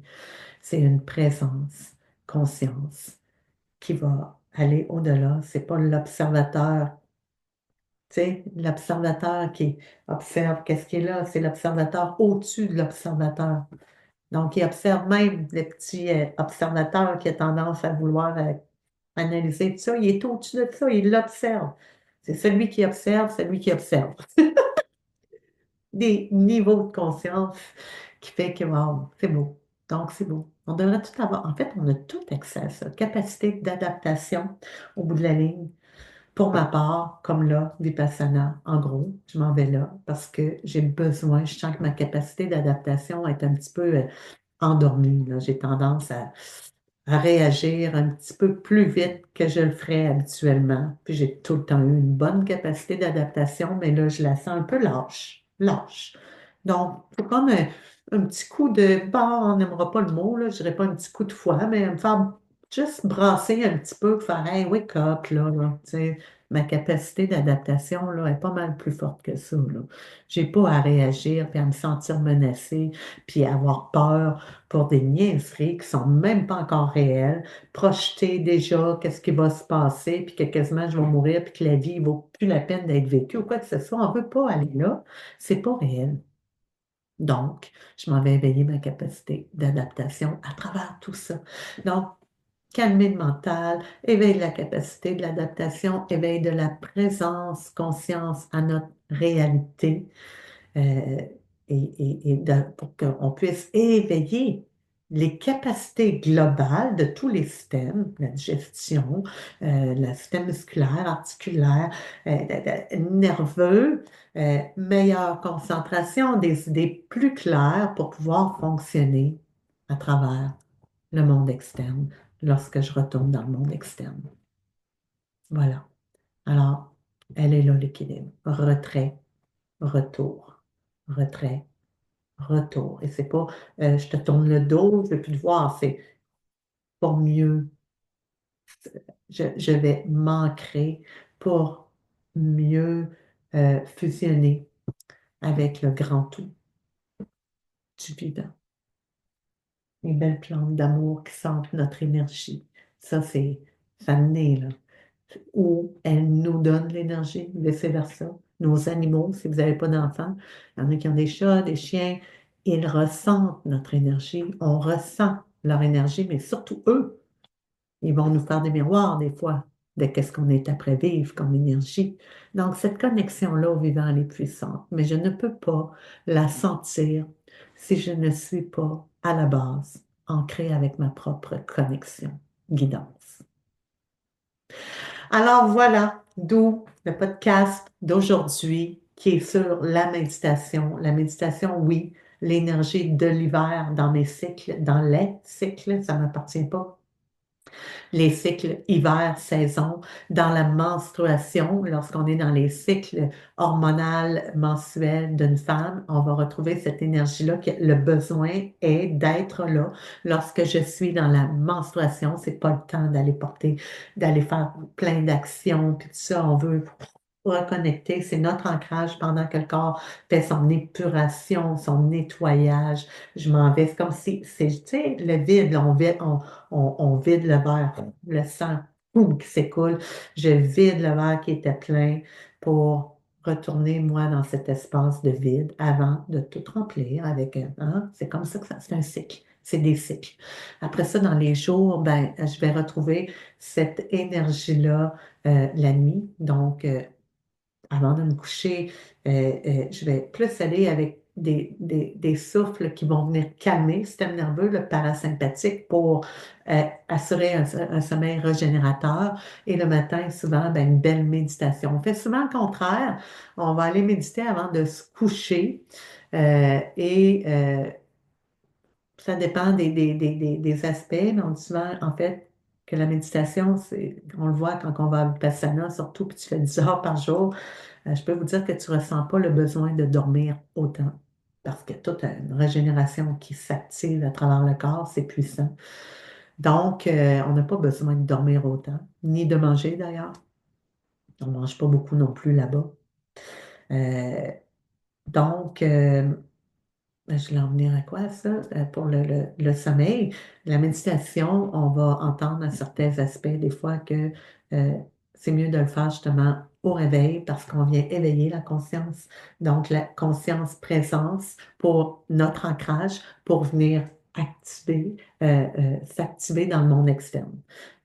[SPEAKER 1] C'est une présence, conscience qui va aller au-delà. C'est pas l'observateur, tu sais, l'observateur qui observe qu'est-ce qui est là, c'est l'observateur au-dessus de l'observateur. Donc, il observe même le petit observateur qui a tendance à vouloir analyser tout ça. Il est au-dessus de ça, il l'observe. C'est celui qui observe, celui qui observe. Des niveaux de conscience qui fait que, wow, c'est beau. Donc, c'est beau. On devrait tout avoir. En fait, on a tout accès à ça. Capacité d'adaptation au bout de la ligne. Pour ma part, comme là, Vipassana, en gros, je m'en vais là parce que j'ai besoin, je sens que ma capacité d'adaptation est un petit peu endormie, là. J'ai tendance à réagir un petit peu plus vite que je le ferais habituellement. Puis j'ai tout le temps eu une bonne capacité d'adaptation, mais là, je la sens un peu lâche. Lâche. Donc, il faut comme un petit coup de, bon, on n'aimera pas le mot, là, je dirais pas un petit coup de fouet, mais me faire juste brasser un petit peu, faire hey, wake up, là, tu sais, ma capacité d'adaptation là, est pas mal plus forte que ça, là. J'ai pas à réagir, puis à me sentir menacée, puis à avoir peur pour des niaiseries qui sont même pas encore réelles, projeter déjà qu'est-ce qui va se passer, puis que quasiment je vais mourir, puis que la vie vaut plus la peine d'être vécue ou quoi que ce soit. On veut pas aller là, c'est pas réel. Donc, je m'en vais éveiller ma capacité d'adaptation à travers tout ça. Donc, calmer le mental, éveil de la capacité de l'adaptation, éveil de la présence, conscience à notre réalité, euh, pour qu'on puisse éveiller les capacités globales de tous les systèmes, la digestion, le système musculaire, articulaire, nerveux, meilleure concentration, des idées plus claires pour pouvoir fonctionner à travers le monde externe lorsque je retourne dans le monde externe. Voilà. Alors, elle est là l'équilibre. Retrait, retour, retrait, retour. Et c'est pas je te tourne le dos, je ne veux plus te voir, c'est pour mieux. Je vais m'ancrer pour mieux fusionner avec le grand tout du vivant. Les belles plantes d'amour qui sentent notre énergie. Ça, ça naît là. Ou elles nous donnent l'énergie, vice-versa. Nos animaux, si vous n'avez pas d'enfants, il y en a qui ont des chats, des chiens, ils ressentent notre énergie, on ressent leur énergie, mais surtout eux, ils vont nous faire des miroirs des fois de qu'est-ce qu'on est après vivre comme énergie. Donc, cette connexion-là au vivant, elle est puissante, mais je ne peux pas la sentir si je ne suis pas à la base ancrée avec ma propre connexion, guidance. Alors voilà, d'où le podcast d'aujourd'hui qui est sur la méditation. La méditation, oui, l'énergie de l'hiver dans mes cycles, dans les cycles, ça ne m'appartient pas. Les cycles hiver-saison, dans la menstruation, lorsqu'on est dans les cycles hormonaux mensuels d'une femme, on va retrouver cette énergie-là, que le besoin est d'être là. Lorsque je suis dans la menstruation, c'est pas le temps d'aller porter, d'aller faire plein d'actions, puis tout ça, on veut reconnecter, c'est notre ancrage pendant que le corps fait son épuration, son nettoyage. Je m'en vais, c'est comme si, c'est, tu sais, le vide, là, on vide le verre, le sang, boum, qui s'écoule. Je vide le verre qui était plein pour retourner, moi, dans cet espace de vide avant de tout remplir avec, hein, c'est comme ça que ça, c'est un cycle. C'est des cycles. Après ça, dans les jours, ben, je vais retrouver cette énergie-là la nuit. Donc, avant de me coucher, je vais plus aller avec des souffles qui vont venir calmer le système nerveux, le parasympathique, pour assurer un sommeil régénérateur. Et le matin, souvent, ben, une belle méditation. On fait souvent le contraire. On va aller méditer avant de se coucher. Ça dépend des aspects, mais on dit souvent, en fait, que la méditation, on le voit quand on va à Vipassana, surtout, puis tu fais 10 heures par jour, je peux vous dire que tu ne ressens pas le besoin de dormir autant parce que toute une régénération qui s'active à travers le corps, c'est puissant. Donc, on n'a pas besoin de dormir autant, ni de manger d'ailleurs. On ne mange pas beaucoup non plus là-bas. Euh, donc, je voulais en venir à quoi ça? Pour le sommeil, la méditation, on va entendre à certains aspects des fois que euh, c'est mieux de le faire justement au réveil parce qu'on vient éveiller la conscience. Donc, la conscience présence pour notre ancrage, pour venir s'activer dans le monde externe.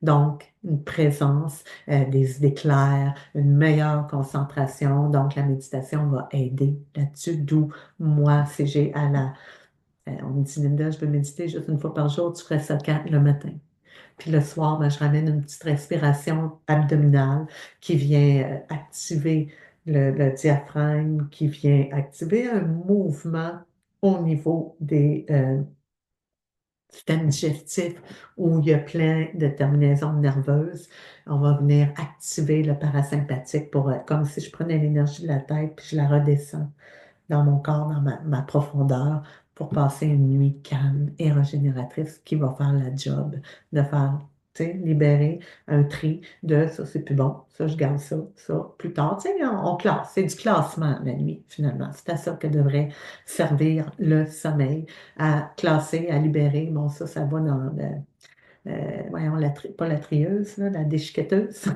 [SPEAKER 1] Donc, une présence, des idées claires, une meilleure concentration. Donc, la méditation va aider là-dessus, d'où moi, si j'ai on me dit, Linda, je veux méditer juste une fois par jour, tu ferais ça quand? Le matin. Puis le soir, ben, je ramène une petite respiration abdominale qui vient activer le diaphragme, qui vient activer un mouvement au niveau des systèmes digestifs où il y a plein de terminaisons nerveuses. On va venir activer le parasympathique pour, comme si je prenais l'énergie de la tête puis je la redescends dans mon corps, dans ma profondeur, pour passer une nuit calme et régénératrice qui va faire la job de faire tu sais, libérer un tri de ça, c'est plus bon, ça, je garde ça, ça, plus tard. Tu sais, on classe, c'est du classement la nuit, finalement. C'est à ça que devrait servir le sommeil, à classer, à libérer. Bon, ça va dans voyons, pas la trieuse, là, la déchiqueteuse.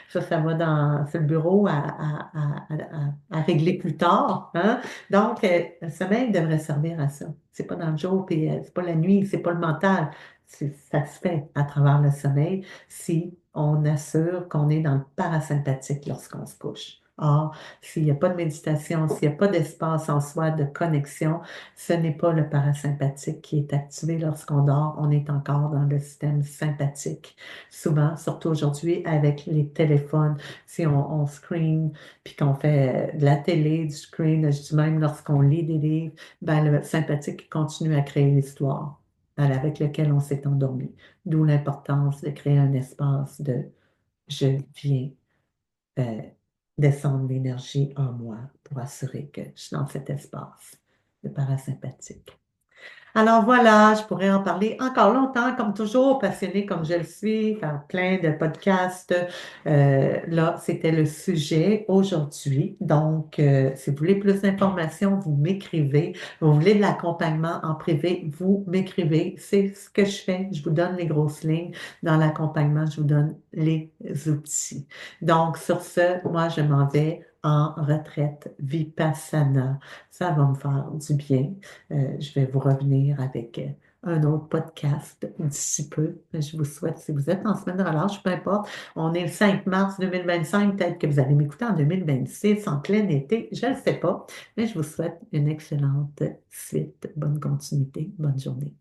[SPEAKER 1] Ça va dans sur le bureau à régler plus tard, hein. Donc, le sommeil devrait servir à ça. C'est pas dans le jour, puis c'est pas la nuit, c'est pas le mental. Ça se fait à travers le sommeil si on assure qu'on est dans le parasympathique lorsqu'on se couche. Or, s'il n'y a pas de méditation, s'il n'y a pas d'espace en soi de connexion, ce n'est pas le parasympathique qui est activé lorsqu'on dort, on est encore dans le système sympathique. Souvent, surtout aujourd'hui avec les téléphones, si on screen, puis qu'on fait de la télé, du screen, je dis même lorsqu'on lit des livres, ben, le sympathique continue à créer l'histoire avec lequel on s'est endormi. D'où l'importance de créer un espace de je viens euh, descendre l'énergie en moi pour assurer que je suis dans cet espace de parasympathique. Alors voilà, je pourrais en parler encore longtemps, comme toujours, passionnée comme je le suis, faire plein de podcasts. Là, c'était le sujet aujourd'hui. Donc, si vous voulez plus d'informations, vous m'écrivez. Vous voulez de l'accompagnement en privé, vous m'écrivez. C'est ce que je fais. Je vous donne les grosses lignes. Dans l'accompagnement, je vous donne les outils. Donc, sur ce, moi, je m'en vais en retraite Vipassana. Ça va me faire du bien. Je vais vous revenir avec un autre podcast d'ici peu. Je vous souhaite, si vous êtes en semaine de relâche, peu importe, on est le 5 mars 2025, peut-être que vous allez m'écouter en 2026, en plein été, je ne sais pas, mais je vous souhaite une excellente suite, bonne continuité, bonne journée.